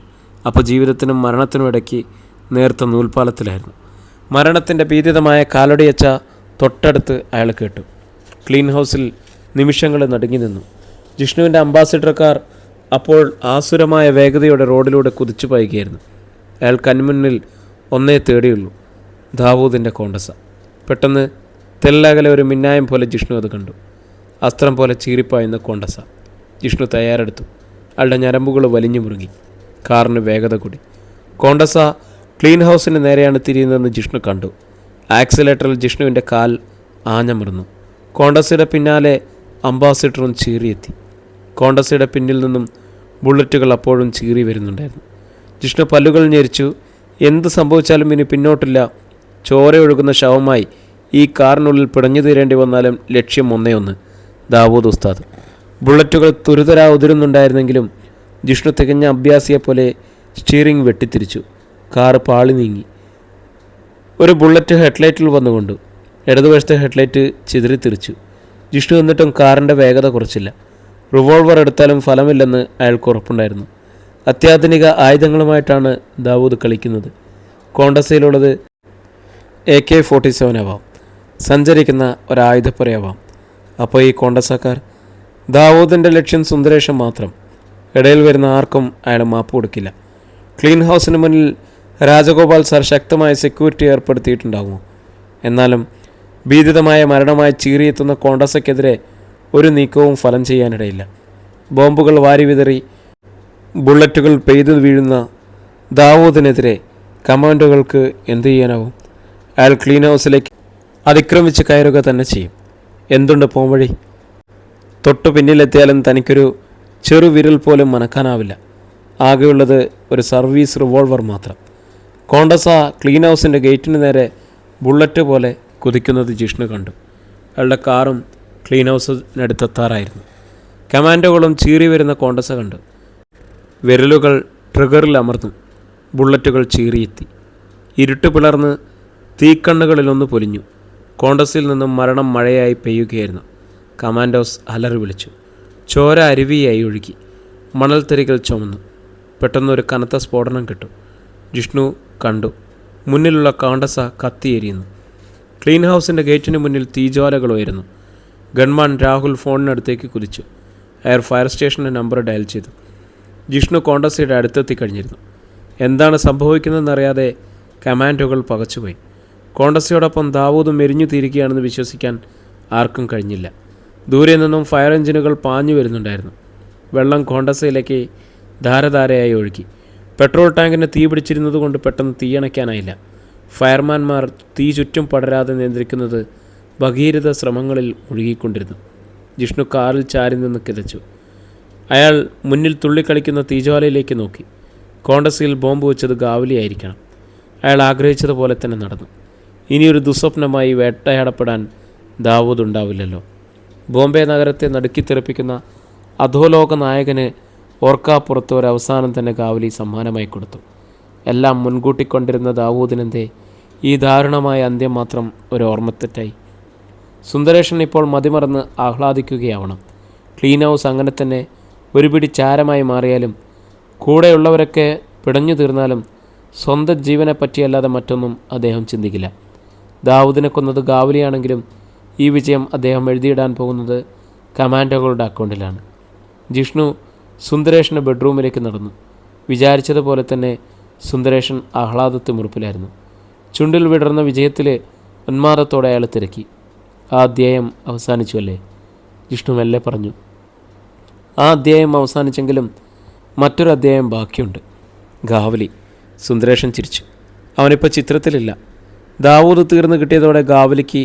അപ്പോൾ ജീവിതത്തിനും മരണത്തിനും ഇടയ്ക്ക് നേർത്ത നൂൽപ്പാലത്തിലായിരുന്നു. മരണത്തിൻ്റെ ഭീതിതമായ കാലടിയച്ച തൊട്ടടുത്ത് അയാൾ കേട്ടു. ക്ലീൻ ഹൗസിൽ നിമിഷങ്ങൾ നടുങ്ങി നിന്നു. ജിഷ്ണുവിൻ്റെ അംബാസിഡർ കാർ അപ്പോൾ ആസുരമായ വേഗതയോടെ റോഡിലൂടെ കുതിച്ചു പായുകയായിരുന്നു. അയാൾ കൺമുന്നിൽ ഒന്നേ തേടിയുള്ളൂ, ദാവൂദിൻ്റെ കോണ്ടസ. പെട്ടെന്ന് തെല്ലകലെ ഒരു മിന്നായം പോലെ ജിഷ്ണു അത് കണ്ടു. അസ്ത്രം പോലെ ചീറിപ്പായുന്ന കോണ്ടസ. ജിഷ്ണു തയ്യാറെടുത്തു. അയാളുടെ ഞരമ്പുകൾ വലിഞ്ഞു മുറുകി. കാറിന് വേഗത കൂടി. കോണ്ടസ ക്ലീൻ ഹൗസിന് നേരെയാണ് തിരിയുന്നതെന്ന് ജിഷ്ണു കണ്ടു. ആക്സിലേറ്ററിൽ ജിഷ്ണുവിൻ്റെ കാൽ ആഞ്ഞമർന്നു. കോണ്ടസയുടെ പിന്നാലെ അംബാസിഡറും ചീറിയെത്തി. കോണ്ടസയുടെ പിന്നിൽ നിന്നും ബുള്ളറ്റുകൾ അപ്പോഴും ചീറി വരുന്നുണ്ടായിരുന്നു. ജിഷ്ണു പല്ലുകൾ ഞെരിച്ചു. എന്ത് സംഭവിച്ചാലും ഇനി പിന്നോട്ടില്ല. ചോരയൊഴുകുന്ന ശവമായി ഈ കാറിനുള്ളിൽ പിടഞ്ഞു തീരേണ്ടി വന്നാലും ലക്ഷ്യം ഒന്നേ ഒന്ന്, ദാവൂദ് ഉസ്താദ്. ബുള്ളറ്റുകൾ തുരുതരാ ഉതിരുന്നുണ്ടായിരുന്നെങ്കിലും ജിഷ്ണു തികഞ്ഞ അഭ്യാസിയെപ്പോലെ സ്റ്റിയറിംഗ് വെട്ടിത്തിരിച്ചു. കാറ് പാളി നീങ്ങി. ഒരു ബുള്ളറ്റ് ഹെഡ്ലൈറ്റിൽ വന്നുകൊണ്ടു. ഇടതുവശത്തെ ഹെഡ്ലൈറ്റ് ചിതറിത്തിരിച്ചു. ജിഷ്ണു എന്നിട്ടും കാറിൻ്റെ വേഗത കുറച്ചില്ല. റിവോൾവർ എടുത്താലും ഫലമില്ലെന്ന് അയാൾക്ക് ഉറപ്പുണ്ടായിരുന്നു. അത്യാധുനിക ആയുധങ്ങളുമായിട്ടാണ് ദാവൂദ് കളിക്കുന്നത്. കോണ്ടസയിലുള്ളത് AK-47 ആവാം, സഞ്ചരിക്കുന്ന ഒരായുധപ്പുരയാവാം. അപ്പോൾ ഈ കോണ്ടസക്കാർ? ദാവൂദിൻ്റെ ലക്ഷ്യം സുന്ദരേഷൻ മാത്രം. ഇടയിൽ വരുന്ന ആർക്കും അയാൾ മാപ്പ് കൊടുക്കില്ല. ക്ലീൻ ഹൗസിന് മുന്നിൽ രാജഗോപാൽ സാർ ശക്തമായ സെക്യൂരിറ്റി ഏർപ്പെടുത്തിയിട്ടുണ്ടാകുമോ? എന്നാലും ഭീതിതമായ മരണമായി ചീറിയെത്തുന്ന കോണ്ടസയ്ക്കെതിരെ ഒരു നീക്കവും ഫലം ചെയ്യാനിടയില്ല. ബോംബുകൾ വാരി വിതറി ബുള്ളറ്റുകൾ പെയ്തു വീഴുന്ന ദാവൂദിനെതിരെ കമാൻഡോകൾക്ക് എന്തു ചെയ്യാനാവും? അയാൾ ക്ലീൻ ഹൗസിലേക്ക് അതിക്രമിച്ച് കയറുക തന്നെ ചെയ്യും. എന്തുണ്ട് പോംവഴി? തൊട്ടു പിന്നിലെത്തിയാലും തനിക്കൊരു ചെറുവിരൽ പോലും മനക്കാനാവില്ല. ആകെയുള്ളത് ഒരു സർവീസ് റിവോൾവർ മാത്രം. കോണ്ടസ ക്ലീൻ ഹൗസിൻ്റെ ഗേറ്റിന് നേരെ ബുള്ളറ്റ് പോലെ കുതിക്കുന്നത് ജിഷ്ണു കണ്ടു. അയാളുടെ കാറും ക്ലീൻ ഹൗസിനടുത്തെത്താറായിരുന്നു. കമാൻഡോകളും ചീറി വരുന്ന കോണ്ടസ കണ്ടു. വിരലുകൾ ട്രിഗറിൽ അമർന്നു. ബുള്ളറ്റുകൾ ചീറിയെത്തി. ഇരുട്ട് പിളർന്ന് തീക്കണ്ണുകളിലൊന്ന് പൊലിഞ്ഞു. കോണ്ടസിൽ നിന്നും മരണം മഴയായി പെയ്യുകയായിരുന്നു. കമാൻഡോസ് അലറി വിളിച്ചു. ചോര അരുവിയായി ഒഴുകി. മണൽത്തരികൾ ചുമന്നു. പെട്ടെന്നൊരു കനത്ത സ്ഫോടനം കിട്ടു. ജിഷ്ണു കണ്ടു. മുന്നിലുള്ള കോണ്ടസ കത്തിയെരിയുന്നു. ക്ലീൻ ഹൗസിൻ്റെ ഗേറ്റിന് മുന്നിൽ തീജ്വാലകൾ ഉയരുന്നു. ഗൺമാൻ രാഹുൽ ഫോണിനടുത്തേക്ക് കുതിച്ചു. അയാൾ ഫയർ സ്റ്റേഷൻ്റെ നമ്പർ ഡയൽ ചെയ്തു. ജിഷ്ണു കോണ്ടസയുടെ അടുത്തെത്തി കഴിഞ്ഞിരുന്നു. എന്താണ് സംഭവിക്കുന്നതെന്നറിയാതെ കമാൻഡോകൾ പകച്ചുപോയി. കോണ്ടസയോടൊപ്പം ദാവൂദ് മെരിഞ്ഞു തീരുകയാണെന്ന് വിശ്വസിക്കാൻ ആർക്കും കഴിഞ്ഞില്ല. ദൂരെ നിന്നും ഫയർ എഞ്ചിനുകൾ പാഞ്ഞു വരുന്നുണ്ടായിരുന്നു. വെള്ളം കോണ്ടസയിലേക്ക് ധാരധാരയായി ഒഴുകി. പെട്രോൾ ടാങ്കിന് തീ പിടിച്ചിരുന്നത് കൊണ്ട് പെട്ടെന്ന് തീയണയ്ക്കാനായില്ല. ഫയർമാൻമാർ തീ ചുറ്റും പടരാതെ നിയന്ത്രിക്കുന്നത് ഭഗീരഥ ശ്രമങ്ങളിൽ മുഴുകിക്കൊണ്ടിരുന്നു. ജിഷ്ണു കാറിൽ ചാരി നിന്ന് കിതച്ചു. അയാൾ മുന്നിൽ തുള്ളിക്കളിക്കുന്ന തീജ്വാലയിലേക്ക് നോക്കി. കോണ്ടസയിൽ ബോംബ് വെച്ചത് ഗാവലിയായിരിക്കണം. അയാൾ ആഗ്രഹിച്ചതുപോലെ തന്നെ നടന്നു. ഇനിയൊരു ദുസ്വപ്നമായി വേട്ടയാടപ്പെടാൻ ദാവൂദ് ഉണ്ടാവില്ലല്ലോ. ബോംബെ നഗരത്തെ നടുക്കിത്തെറിപ്പിക്കുന്ന അധോലോക നായകന് ഓർക്കാപ്പുറത്ത് ഒരവസാനം തന്നെ ഗാവലി സമ്മാനമായി കൊടുത്തു. എല്ലാം മുൻകൂട്ടി കൊണ്ടിരുന്ന ദാവൂദിനെന്തേ ഈ ദാരുണമായ അന്ത്യം മാത്രം ഒരു ഓർമ്മത്തെറ്റായി? സുന്ദരേഷൻ ഇപ്പോൾ മതിമറന്ന് ആഹ്ലാദിക്കുകയാവണം. ക്ലീൻ ഹൗസ് അങ്ങനെ തന്നെ ഒരു പിടി ചാരമായി മാറിയാലും, കൂടെയുള്ളവരൊക്കെ പിടഞ്ഞു തീർന്നാലും സ്വന്തം ജീവനെ പറ്റിയല്ലാതെ മറ്റൊന്നും അദ്ദേഹം ചിന്തിക്കില്ല. ദാവൂദിനെ കൊന്നത് ഗാവലിയാണെങ്കിലും ഈ വിജയം അദ്ദേഹം എഴുതിയിടാൻ പോകുന്നത് കമാൻഡോകളുടെ അക്കൗണ്ടിലാണ്. ജിഷ്ണു സുന്ദരേഷൻ്റെ ബെഡ്റൂമിലേക്ക് നടന്നു. വിചാരിച്ചതുപോലെ തന്നെ സുന്ദരേഷൻ ആഹ്ലാദത്തിമുറുപ്പിലായിരുന്നു. ചുണ്ടിൽ വിടർന്ന വിജയത്തിൽ ഉന്മാദത്തോടെ അയാൾ തിരക്കി. ആ അധ്യായം അവസാനിച്ചു അല്ലേ? ജിഷ്ണു മെല്ലെ പറഞ്ഞു. ആ അധ്യായം അവസാനിച്ചെങ്കിലും മറ്റൊരു അധ്യായം ബാക്കിയുണ്ട്. ഗാവലി. സുന്ദരേഷൻ ചിരിച്ചു. അവനിപ്പോൾ ചിത്രത്തിലില്ല. ദാവൂദ് തീർന്നു കിട്ടിയതോടെ ഗാവലിക്ക്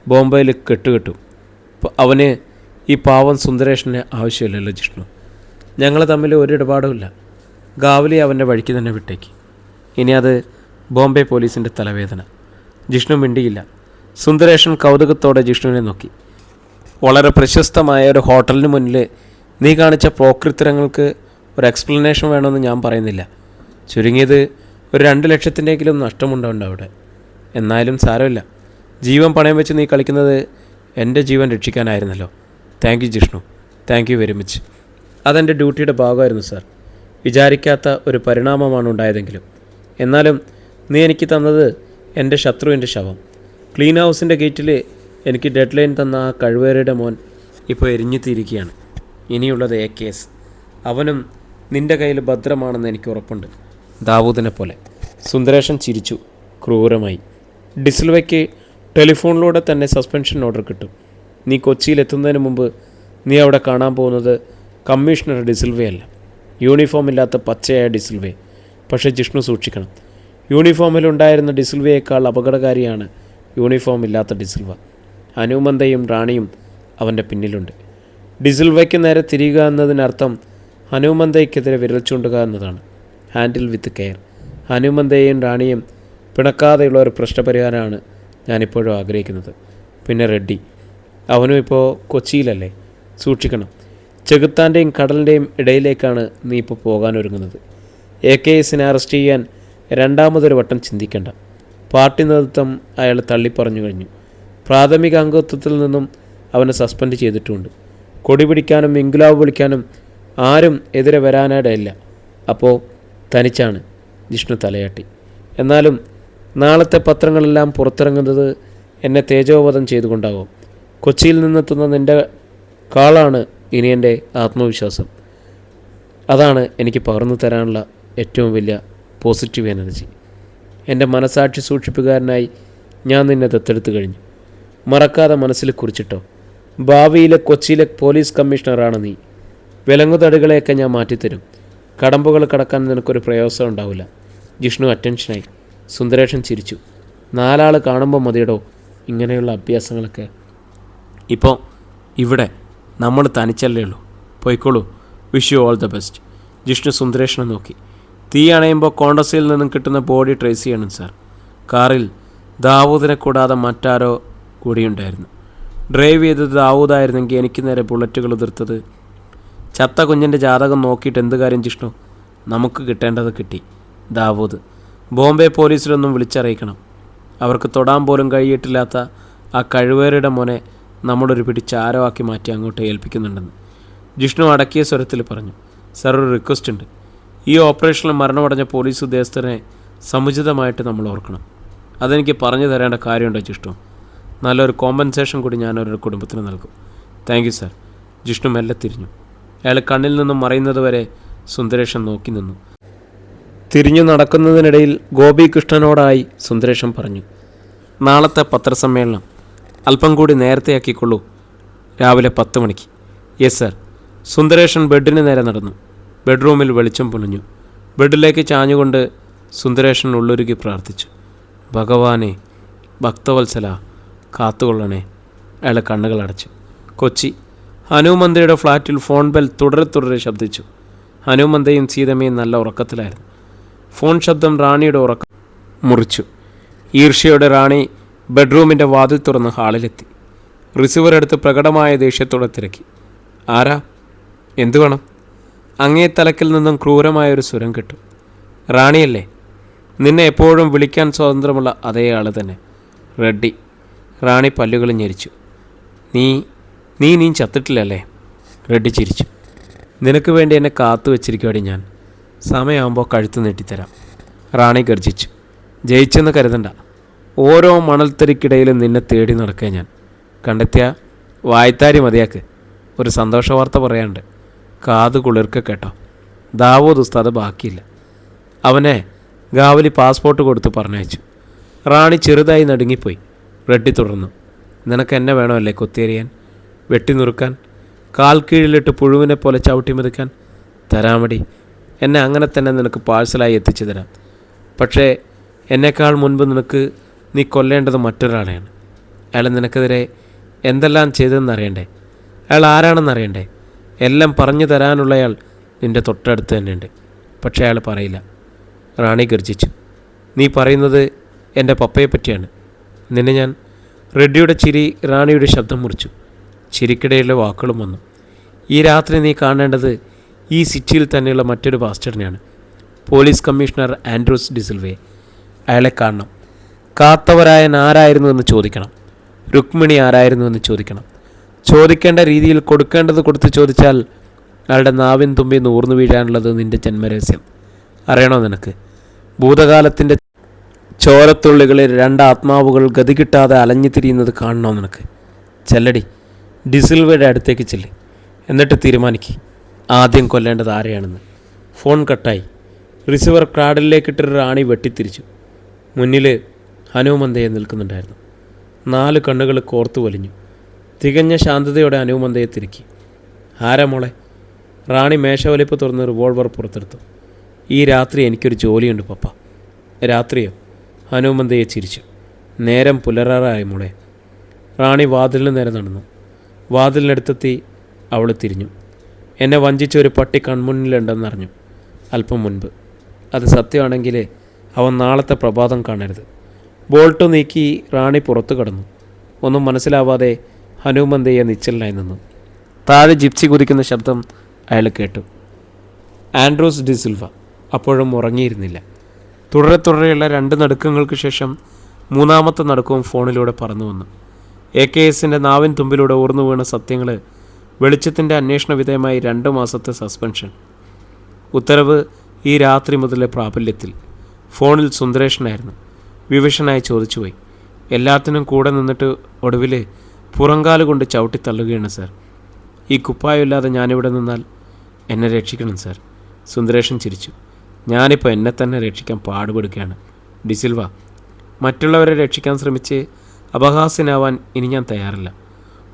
ബോംബെയിൽ കെട്ടുകെട്ടും. അവന് ഈ പാവം സുന്ദരേഷന് ആവശ്യമില്ലല്ലോ ജിഷ്ണു. ഞങ്ങൾ തമ്മിൽ ഒരു ഇടപാടുമില്ല. ഗാവലി അവൻ്റെ വഴിക്ക് തന്നെ വിട്ടേക്ക്. ഇനി അത് ബോംബെ പോലീസിൻ്റെ തലവേദന. ജിഷ്ണു മിണ്ടിയില്ല. സുന്ദരേഷൻ കൗതുകത്തോടെ ജിഷ്ണുവിനെ നോക്കി. വളരെ പ്രശസ്തമായ ഒരു ഹോട്ടലിന് മുന്നിൽ നീ കാണിച്ച പോക്രിത്തരങ്ങൾക്ക് ഒരു എക്സ്പ്ലനേഷൻ വേണമെന്ന് ഞാൻ പറയുന്നില്ല. ചുരുങ്ങിയത് ഒരു 2 ലക്ഷത്തിൻ്റെയെങ്കിലും നഷ്ടമുണ്ടാവുണ്ട് അവിടെ. എന്നാലും സാരമില്ല. ജീവൻ പണയം വെച്ച് നീ കളിക്കുന്നത് എൻ്റെ ജീവൻ രക്ഷിക്കാനായിരുന്നല്ലോ. Thank you Jishnu, thank you very much. അതെൻ്റെ ഡ്യൂട്ടിയുടെ ഭാഗമായിരുന്നു സാർ. വിചാരിക്കാത്ത ഒരു പരിണാമമാണ് ഉണ്ടായതെങ്കിലും. എന്നാലും നീ എനിക്ക് തന്നത് എൻ്റെ ശത്രുവിൻ്റെ ശവം. ക്ലീൻ ഹൗസിൻ്റെ ഗേറ്റിൽ എനിക്ക് ഡെഡ് ലൈൻ തന്ന ആ കഴിവേറിയുടെ മോൻ ഇപ്പോൾ എരിഞ്ഞു തീരുകയാണ്. ഇനിയുള്ളത് AKS. അവനും നിൻ്റെ കയ്യിൽ ഭദ്രമാണെന്ന് എനിക്ക് ഉറപ്പുണ്ട്, ദാവൂദിനെ പോലെ. സുന്ദരേഷൻ ചിരിച്ചു ക്രൂരമായി. ഡിസിൽവയ്ക്ക് ടെലിഫോണിലൂടെ തന്നെ സസ്പെൻഷൻ ഓർഡർ കിട്ടും. നീ കൊച്ചിയിലെത്തുന്നതിന് മുമ്പ് നീ അവിടെ കാണാൻ പോകുന്നത് കമ്മീഷണർ ഡിസിൽവയല്ല, യൂണിഫോം ഇല്ലാത്ത പച്ചയായ ഡിസിൽവയെ. പക്ഷേ ജിഷ്ണു സൂക്ഷിക്കണം. യൂണിഫോമിലുണ്ടായിരുന്ന ഡിസിൽവയേക്കാൾ അപകടകാരിയാണ് യൂണിഫോം ഇല്ലാത്ത ഡിസിൽവ. ഹനുമന്തയും റാണിയും അവൻ്റെ പിന്നിലുണ്ട്. ഡിസിൽവയ്ക്ക് നേരെ തിരിയുക എന്നതിനർത്ഥം ഹനുമന്തയ്ക്കെതിരെ വിരൽ ചൂണ്ടുക എന്നതാണ്. Handle with care. ഹനുമന്തയെയും റാണിയും പിണക്കാതെയുള്ള ഒരു പ്രശ്നപരിഹാരമാണ് ഞാനിപ്പോഴും ആഗ്രഹിക്കുന്നത്. പിന്നെ റെഡ്ഡി, അവനും ഇപ്പോൾ കൊച്ചിയിലല്ലേ. സൂക്ഷിക്കണം. ചെകുത്താൻ്റെയും കടലിൻ്റെയും ഇടയിലേക്കാണ് നീ ഇപ്പോൾ പോകാനൊരുങ്ങുന്നത്. AKSനെ അറസ്റ്റ് ചെയ്യാൻ രണ്ടാമതൊരു വട്ടം ചിന്തിക്കേണ്ട. പാർട്ടി നേതൃത്വം അയാൾ തള്ളിപ്പറഞ്ഞു കഴിഞ്ഞു. പ്രാഥമിക അംഗത്വത്തിൽ നിന്നും അവനെ സസ്പെൻഡ് ചെയ്തിട്ടുമുണ്ട്. കൊടി പിടിക്കാനും ഇൻക്ലാബ് വിളിക്കാനും ആരും എതിരെ വരാനിടയില്ല. അപ്പോൾ തനിച്ചാണ്. ജിഷ്ണു തലയാട്ടി. എന്നാലും നാളത്തെ പത്രങ്ങളെല്ലാം പുറത്തിറങ്ങുന്നത് എന്നെ തേജോവധം ചെയ്തുകൊണ്ടാവും. കൊച്ചിയിൽ നിന്നെത്തുന്ന നിൻ്റെ കാളാണ് ഇനി എൻ്റെ ആത്മവിശ്വാസം. അതാണ് എനിക്ക് പകർന്നു തരാനുള്ള ഏറ്റവും വലിയ പോസിറ്റീവ് എനർജി. എൻ്റെ മനസാക്ഷി സൂക്ഷിപ്പുകാരനായി ഞാൻ നിന്നെ ദത്തെടുത്തു കഴിഞ്ഞു. മറക്കാതെ മനസ്സിൽ കുറിച്ചിട്ടോ. ഭാവിയിലെ കൊച്ചിയിലെ പോലീസ് കമ്മീഷണറാണ് നീ. വിലങ്ങുതടികളെയൊക്കെ ഞാൻ മാറ്റിത്തരും. കടമ്പുകൾ കടക്കാൻ നിനക്കൊരു പ്രയാസം ഉണ്ടാവില്ല. ജിഷ്ണു അറ്റൻഷനായി. സുന്ദരേഷൻ ചിരിച്ചു. 4 ആൾ കാണുമ്പോൾ മതിയടോ ഇങ്ങനെയുള്ള അഭ്യാസങ്ങളൊക്കെ. ഇപ്പോൾ ഇവിടെ നമ്മൾ തനിച്ചല്ലേ ഉള്ളൂ. പോയിക്കോളൂ. Wish you all the best. Jishnu സുന്ദരേഷനെ നോക്കി. തീ അണയുമ്പോൾ കോണ്ടസിൽ നിന്നും കിട്ടുന്ന ബോഡി ട്രേസ് ചെയ്യണം സാർ. കാറിൽ ദാവൂദിനെ കൂടാതെ മറ്റാരോ കൂടിയുണ്ടായിരുന്നു. ഡ്രൈവ് ചെയ്തത് ദാവൂദായിരുന്നെങ്കിൽ എനിക്ക് നേരെ ബുള്ളറ്റുകൾ ഉതിർത്തത്. ചത്ത കുഞ്ഞിൻ്റെ ജാതകം നോക്കിയിട്ട് എന്ത് കാര്യം ജിഷ്ണു? നമുക്ക് കിട്ടേണ്ടത് കിട്ടി. ദാവൂദ് ബോംബെ പോലീസിലൊന്നും വിളിച്ചറിയിക്കണം. അവർക്ക് തൊടാൻ പോലും കഴിയിട്ടില്ലാത്ത ആ കഴിവേറിയുടെ മോനെ നമ്മളൊരു പിടി ചാരമാക്കി മാറ്റി അങ്ങോട്ട് ഏൽപ്പിക്കുന്നുണ്ടെന്ന് ജിഷ്ണു അടക്കിയ സ്വരത്തിൽ പറഞ്ഞു. സാർ, ഒരു റിക്വസ്റ്റ് ഉണ്ട്. ഈ ഓപ്പറേഷനിൽ മരണമടഞ്ഞ പോലീസ് ഉദ്യോഗസ്ഥനെ സമുചിതമായിട്ട് നമ്മൾ ഓർക്കണം. അതെനിക്ക് പറഞ്ഞു തരേണ്ട കാര്യമുണ്ടോ ജിഷ്ണു? നല്ലൊരു കോമ്പൻസേഷൻ കൂടി ഞാനൊരു കുടുംബത്തിന് നൽകും. Thank you sir. ജിഷ്ണു മെല്ലെ തിരിഞ്ഞു. അയാൾ കണ്ണിൽ നിന്നും മറയുന്നത് വരെ സുന്ദരേഷൻ നോക്കി നിന്നു. തിരിഞ്ഞു നടക്കുന്നതിനിടയിൽ ഗോപികൃഷ്ണനോടായി സുന്ദരേഷൻ പറഞ്ഞു, നാളത്തെ പത്രസമ്മേളനം അല്പം കൂടി നേരത്തെയാക്കിക്കൊള്ളൂ. രാവിലെ 10 മണിക്ക്. Yes sir. സുന്ദരേഷൻ ബെഡിന് നേരെ നടന്നു. ബെഡ്റൂമിൽ വെളിച്ചം പുണഞ്ഞു. ബെഡിലേക്ക് ചാഞ്ഞുകൊണ്ട് സുന്ദരേഷൻ ഉള്ളൊരുക്കി പ്രാർത്ഥിച്ചു. ഭഗവാനെ, ഭക്തവത്സല, കാത്തുകൊള്ളണേ. അയാൾ കണ്ണുകൾ അടച്ചു. കൊച്ചി ഹനുമന്തയുടെ ഫ്ലാറ്റിൽ ഫോൺ ബെൽ തുടരെ ശബ്ദിച്ചു. ഹനുമന്തയും സീതമ്മയും നല്ല ഉറക്കത്തിലായിരുന്നു. ഫോൺ ശബ്ദം റാണിയുടെ ഉറക്കം മുറിച്ചു. ഈർഷ്യയുടെ റാണി ബെഡ്റൂമിൻ്റെ വാതിൽ തുറന്ന് ഹാളിലെത്തി. റിസീവർ എടുത്ത് പ്രകടമായ ദേഷ്യത്തോടെ തിരക്കി. ആരാ? എന്തു വേണം? അങ്ങേ തലക്കിൽ നിന്നും ക്രൂരമായൊരു സ്വരം കിട്ടും. റാണിയല്ലേ? നിന്നെ എപ്പോഴും വിളിക്കാൻ സ്വാതന്ത്ര്യമുള്ള അതേ ആൾ തന്നെ, റെഡ്ഡി. റാണി പല്ലുകൾ ഞെരിച്ചു. നീ ചത്തിട്ടില്ലല്ലേ? റെഡ്ഡി ചിരിച്ചു. നിനക്ക് വേണ്ടി എന്നെ കാത്തു വെച്ചിരിക്കുവാടി ഞാൻ. സമയമാകുമ്പോൾ കഴുത്ത് നീട്ടിത്തരാം. റാണി ഗർജിച്ചു. ജയിച്ചെന്ന് കരുതണ്ട. ഓരോ മണൽത്തരിക്കിടയിലും നിന്നെ തേടി നടക്കുക ഞാൻ. കണ്ടെത്തിയ വായ്ത്താരി മതിയാക്ക്. ഒരു സന്തോഷ വാർത്ത പറയാണ്ട്. കാത് കുളിർക്ക കേട്ടോ. ദാവൂദ് ഉസ്താദ് ബാക്കിയില്ല. അവനെ ഗാവലി പാസ്പോർട്ട് കൊടുത്ത് പറഞ്ഞയച്ചു. റാണി ചെറുതായി നടുങ്ങിപ്പോയി. റെഡ്ഡി തുടർന്നു. നിനക്ക് എന്നെ വേണമല്ലേ കൊത്തിയെറിയാൻ, വെട്ടി നുറുക്കാൻ, കാൽ കീഴിലിട്ട് പുഴുവിനെ പോലെ ചവിട്ടി മെതിക്കാൻ? തരാമടി. എന്നെ അങ്ങനെ തന്നെ നിനക്ക് പാഴ്സലായി എത്തിച്ചു തരാം. പക്ഷേ എന്നേക്കാൾ മുൻപ് നീ കൊല്ലേണ്ടത് മറ്റൊരാളെയാണ്. അയാൾ നിനക്കെതിരെ എന്തെല്ലാം ചെയ്തതെന്നറിയണ്ടേ? അയാൾ ആരാണെന്നറിയണ്ടേ? എല്ലാം പറഞ്ഞു തരാനുള്ളയാൾ നിൻ്റെ തൊട്ടടുത്ത് തന്നെയുണ്ട്. പക്ഷേ അയാൾ പറയില്ല. റാണി ഗർജിച്ചു. നീ പറയുന്നത് എൻ്റെ പപ്പയെ പറ്റിയാണ്. നിന്നെ ഞാൻ... റെഡ്ഡിയുടെ ചിരി റാണിയുടെ ശബ്ദം മുറിച്ചു. ചിരിക്കിടയിലെ വാക്കുകളും വന്നു. ഈ രാത്രി നീ കാണേണ്ടത് ഈ സിറ്റിയിൽ തന്നെയുള്ള മറ്റൊരു ബാസ്റ്റർഡിനെയാണ്. പോലീസ് കമ്മീഷണർ ആൻഡ്രൂസ് ഡിസിൽവയെ. അയാളെ കാണണം. കാത്തവരായൻ ആരായിരുന്നുവെന്ന് ചോദിക്കണം. രുക്മിണി ആരായിരുന്നുവെന്ന് ചോദിക്കണം. ചോദിക്കേണ്ട രീതിയിൽ കൊടുക്കേണ്ടത് കൊടുത്ത് ചോദിച്ചാൽ അയാളുടെ നാവിൻ തുമ്പി നൂർന്നു വീഴാനുള്ളത് നിൻ്റെ ജന്മരഹസ്യം. അറിയണോ നിനക്ക്? ഭൂതകാലത്തിൻ്റെ ചോരത്തുള്ളികളിൽ രണ്ട് ആത്മാവുകൾ ഗതി കിട്ടാതെ അലഞ്ഞു തിരിയുന്നത് കാണണോ നിനക്ക്? ചെല്ലടി, ഡിസിൽവയുടെ അടുത്തേക്ക് ചെല്ല്. എന്നിട്ട് തീരുമാനിക്ക് ആദ്യം കൊല്ലേണ്ടത് ആരെയാണെന്ന്. ഫോൺ കട്ടായി. റിസീവർ ക്രാഡിലേക്കിട്ടൊരു റാണി വെട്ടിത്തിരിച്ചു. മുന്നിൽ ഹനുമന്തയെ നിൽക്കുന്നുണ്ടായിരുന്നു. 4 കണ്ണുകൾ കോർത്തു വലിഞ്ഞു. തികഞ്ഞ ശാന്തതയോടെ ഹനുമന്തയെ തിരുക്കി. ആരാ മോളെ? റാണി മേശവലിപ്പ് തുറന്ന് റിവോൾവർ പുറത്തെടുത്തു. ഈ രാത്രി എനിക്കൊരു ജോലിയുണ്ട് പപ്പ. രാത്രിയോ? ഹനുമന്തയെ ചിരിച്ചു. നേരം പുലരാറായി മോളെ. റാണി വാതിലിന് നേരെ നടന്നു. വാതിലിനടുത്തെത്തി അവൾ തിരിഞ്ഞു. എന്നെ വഞ്ചിച്ച ഒരു പട്ടി കൺമുന്നിലുണ്ടെന്നറിഞ്ഞു അല്പം മുൻപ്. അത് സത്യമാണെങ്കിൽ അവൻ നാളത്തെ പ്രഭാതം കാണരുത്. ബോൾട്ട് നീക്കി റാണി പുറത്തു കടന്നു. ഒന്നും മനസ്സിലാവാതെ ഹനുമന്തയെ നിശ്ചലനായി നിന്നു. താഴെ ജിപ്സി കുതിക്കുന്ന ശബ്ദം അയാൾ കേട്ടു. ആൻഡ്രൂസ് ഡിസിൽവ അപ്പോഴും ഉറങ്ങിയിരുന്നില്ല. തുടരെയുള്ള 2 നടുക്കങ്ങൾക്ക് ശേഷം 3ാമത്തെ നടുക്കവും ഫോണിലൂടെ പറന്നു വന്നു. AKSൻ്റെ നാവിൻ തുമ്പിലൂടെ ഊർന്നു വീണ സത്യങ്ങൾ. വെളിച്ചത്തിൻ്റെ അന്വേഷണ വിധേയമായി 2 മാസത്തെ സസ്പെൻഷൻ. ഉത്തരവ് ഈ രാത്രി മുതൽ പ്രാബല്യത്തിൽ. ഫോണിൽ സുന്ദരേഷനായിരുന്നു. വിവിഷനായി ചോദിച്ചുപോയി. എല്ലാത്തിനും കൂടെ നിന്നിട്ട് ഒടുവിൽ പുറങ്കാല് കൊണ്ട് ചവിട്ടിത്തള്ളുകയാണ് സാർ. ഈ കുപ്പായമില്ലാതെ ഞാനിവിടെ നിന്നാൽ എന്നെ രക്ഷിക്കണം സാർ. സുന്ദരേഷൻ ചിരിച്ചു. ഞാനിപ്പോൾ എന്നെ തന്നെ രക്ഷിക്കാൻ പാടുപെടുകയാണ് ഡിസിൽവ. മറ്റുള്ളവരെ രക്ഷിക്കാൻ ശ്രമിച്ച് അപഹാസ്യനാവാൻ ഇനി ഞാൻ തയ്യാറില്ല.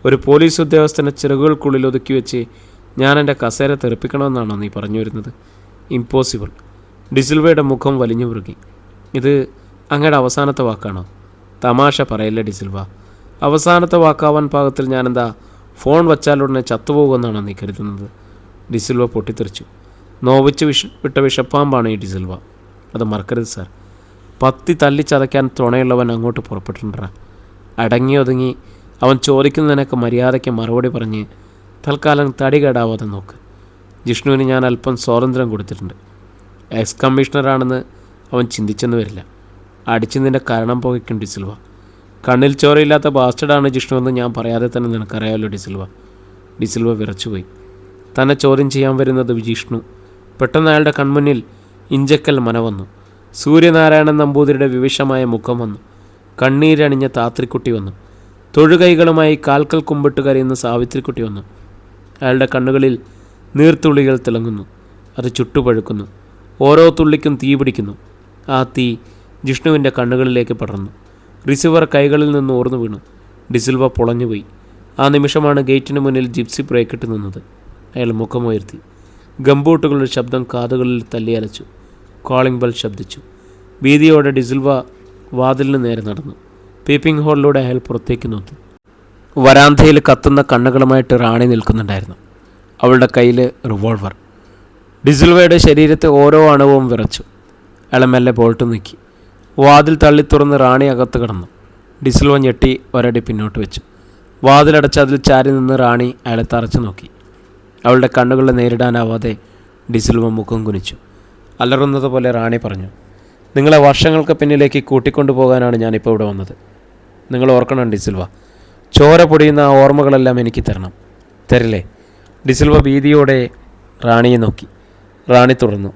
ഒരു പോലീസ് ഉദ്യോഗസ്ഥനെ ചിറകുകൾക്കുള്ളിൽ ഒതുക്കി വെച്ച് ഞാൻ എൻ്റെ കസേര തെറിപ്പിക്കണമെന്നാണോ നീ പറഞ്ഞു വരുന്നത്? ഇമ്പോസിബിൾ. ഡിസിൽവയുടെ മുഖം വലിഞ്ഞു മുറുകി. ഇത് അങ്ങയുടെ അവസാനത്തെ വാക്കാണോ? തമാശ പറയല്ലേ ഡിസിൽവ. അവസാനത്തെ വാക്കാവാൻ പാകത്തിൽ ഞാനെന്താ ഫോൺ വച്ചാലുടനെ ചത്തുപോകുമെന്നാണോ നീ കരുതുന്നത്? ഡിസിൽവ പൊട്ടിത്തെറിച്ചു. നോവിച്ച് വിട്ട വിഷപ്പാമ്പാണ് ഈ ഡിസിൽവ. അത് മറക്കരുത് സാർ. പത്തി തല്ലിച്ചതയ്ക്കാൻ തുണയുള്ളവൻ അങ്ങോട്ട് പുറപ്പെട്ടിട്ടുണ്ടാ. അടങ്ങി ഒതുങ്ങി അവൻ ചോദിക്കുന്നതിനൊക്കെ മര്യാദയ്ക്ക് മറുപടി പറഞ്ഞ് തൽക്കാലം തടി കേടാവാതെ നോക്ക്. ജിഷ്ണുവിന് ഞാൻ അല്പം സ്വാതന്ത്ര്യം കൊടുത്തിട്ടുണ്ട്. എക്സ് കമ്മീഷണറാണെന്ന് അവൻ ചിന്തിച്ചെന്ന് വരില്ല. അടിച്ചു നിൻ്റെ കരണം പോകിക്കും ഡിസിൽവ. കണ്ണിൽ ചോരയില്ലാത്ത ബാസ്റ്റഡാണ് ജിഷ്ണു എന്ന് ഞാൻ പറയാതെ തന്നെ നിനക്കറിയാമല്ലോ ഡിസിൽവ. ഡിസിൽവ വിറച്ചുപോയി. തന്നെ ചോദ്യം ചെയ്യാൻ വരുന്നത് ജിഷ്ണു. പെട്ടെന്ന് അയാളുടെ കൺമുന്നിൽ ഇഞ്ചക്കൽ മന വന്നു. സൂര്യനാരായണൻ നമ്പൂതിരിയുടെ വിവിഷമായ മുഖം വന്നു. കണ്ണീരണിഞ്ഞ താത്രിക്കുട്ടി വന്നു. തൊഴുകൈകളുമായി കാൽക്കൽ കുമ്പിട്ട് കരയുന്ന സാവിത്രിക്കുട്ടി വന്നു. അയാളുടെ കണ്ണുകളിൽ നീർത്തുള്ളികൾ തിളങ്ങുന്നു. അത് ചുട്ടുപഴുക്കുന്നു. ഓരോ തുള്ളിക്കും തീ പിടിക്കുന്നു. ആ തീ ജിഷ്ണുവിൻ്റെ കണ്ണുകളിലേക്ക് പടർന്നു. റിസീവർ കൈകളിൽ നിന്ന് ഓർന്നു വീണു. ഡിസിൽവ പൊളഞ്ഞുപോയി. ആ നിമിഷമാണ് ഗേറ്റിന് മുന്നിൽ ജിപ്സി ബ്രേക്കിട്ട് നിന്നത്. അയാൾ മുഖമുയർത്തി. ഗംബൂട്ടുകളുടെ ശബ്ദം കാതുകളിൽ തല്ലിയലച്ചു. കോളിംഗ് ബെൽ ശബ്ദിച്ചു. ഭീതിയോടെ ഡിസിൽവ വാതിലിന് നേരെ നടന്നു. പീപ്പിംഗ് ഹോളിലൂടെ അയാൾ പുറത്തേക്ക് നോക്കി. വരാന്തയിൽ കത്തുന്ന കണ്ണുകളുമായിട്ട് റാണി നിൽക്കുന്നുണ്ടായിരുന്നു. അവളുടെ കയ്യിൽ റിവോൾവർ. ഡിസിൽവയുടെ ശരീരത്തെ ഓരോ അണുവും വിറച്ചു. അയാൾ മെല്ലെ ബോൾട്ട് നീക്കി. വാതിൽ തള്ളി തുറന്ന് റാണി അകത്ത് കിടന്നു. ഡിസിൽവ ഞെട്ടി ഒരടി പിന്നോട്ട് വെച്ചു. വാതിലടച്ച് അതിൽ ചാരി നിന്ന് റാണി അയാളെ തറച്ചു നോക്കി. അവളുടെ കണ്ണുകളെ നേരിടാനാവാതെ ഡിസിൽവ മുഖം കുനിച്ചു. അലറുന്നത് പോലെ റാണി പറഞ്ഞു, നിങ്ങളെ വർഷങ്ങൾക്ക് പിന്നിലേക്ക് കൂട്ടിക്കൊണ്ടുപോകാനാണ് ഞാനിപ്പോൾ ഇവിടെ വന്നത്. നിങ്ങൾ ഓർക്കണം ഡിസിൽവ, ചോര പൊടിയുന്ന ആ ഓർമ്മകളെല്ലാം എനിക്ക് തരണം. തരില്ലേ? ഡിസിൽവ ഭീതിയോടെ റാണിയെ നോക്കി. റാണി തുടർന്നു,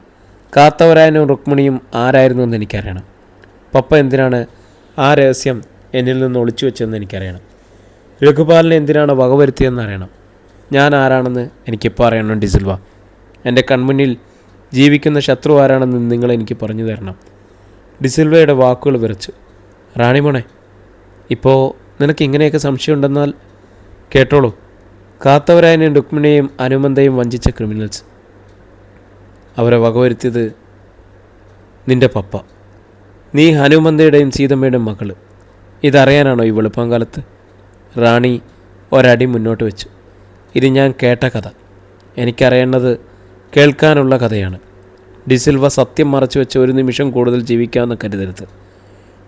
കാത്തവരായനും രുക്മിണിയും ആരായിരുന്നു എന്ന് എനിക്കറിയണം. പപ്പ എന്തിനാണ് ആ രഹസ്യം എന്നിൽ നിന്ന് ഒളിച്ചു വെച്ചതെന്ന് എനിക്കറിയണം. രഘുപാലിനെ എന്തിനാണ് വകവരുത്തിയതെന്ന് അറിയണം. ഞാൻ ആരാണെന്ന് എനിക്കിപ്പോൾ അറിയണം ഡിസിൽവ. എൻ്റെ കൺമുന്നിൽ ജീവിക്കുന്ന ശത്രു ആരാണെന്ന് നിങ്ങൾ എനിക്ക് പറഞ്ഞു തരണം. ഡിസിൽവയുടെ വാക്കുകൾ വിറച്ചു. റാണിമോണെ, ഇപ്പോൾ നിനക്ക് ഇങ്ങനെയൊക്കെ സംശയമുണ്ടെന്നാൽ കേട്ടോളൂ. കാത്തവരായനെയും രുക്മിണിയെയും അനുമന്തയും വഞ്ചിച്ച ക്രിമിനൽസ്. അവരെ വകവരുത്തിയത് നിൻ്റെ പപ്പ. നീ ഹനുമന്തയുടെയും സീതമ്മയുടെയും മകൾ. ഇതറിയാനാണോ ഈ വെളുപ്പാങ്കാലത്ത്? റാണി ഒരടി മുന്നോട്ട് വെച്ചു. ഇത് ഞാൻ കേട്ട കഥ. എനിക്കറിയേണ്ടത് കേൾക്കാനുള്ള കഥയാണ്. ഡിസിൽവ സത്യം മറച്ചു വെച്ച് ഒരു നിമിഷം കൂടുതൽ ജീവിക്കാമെന്ന് കരുതരുത്.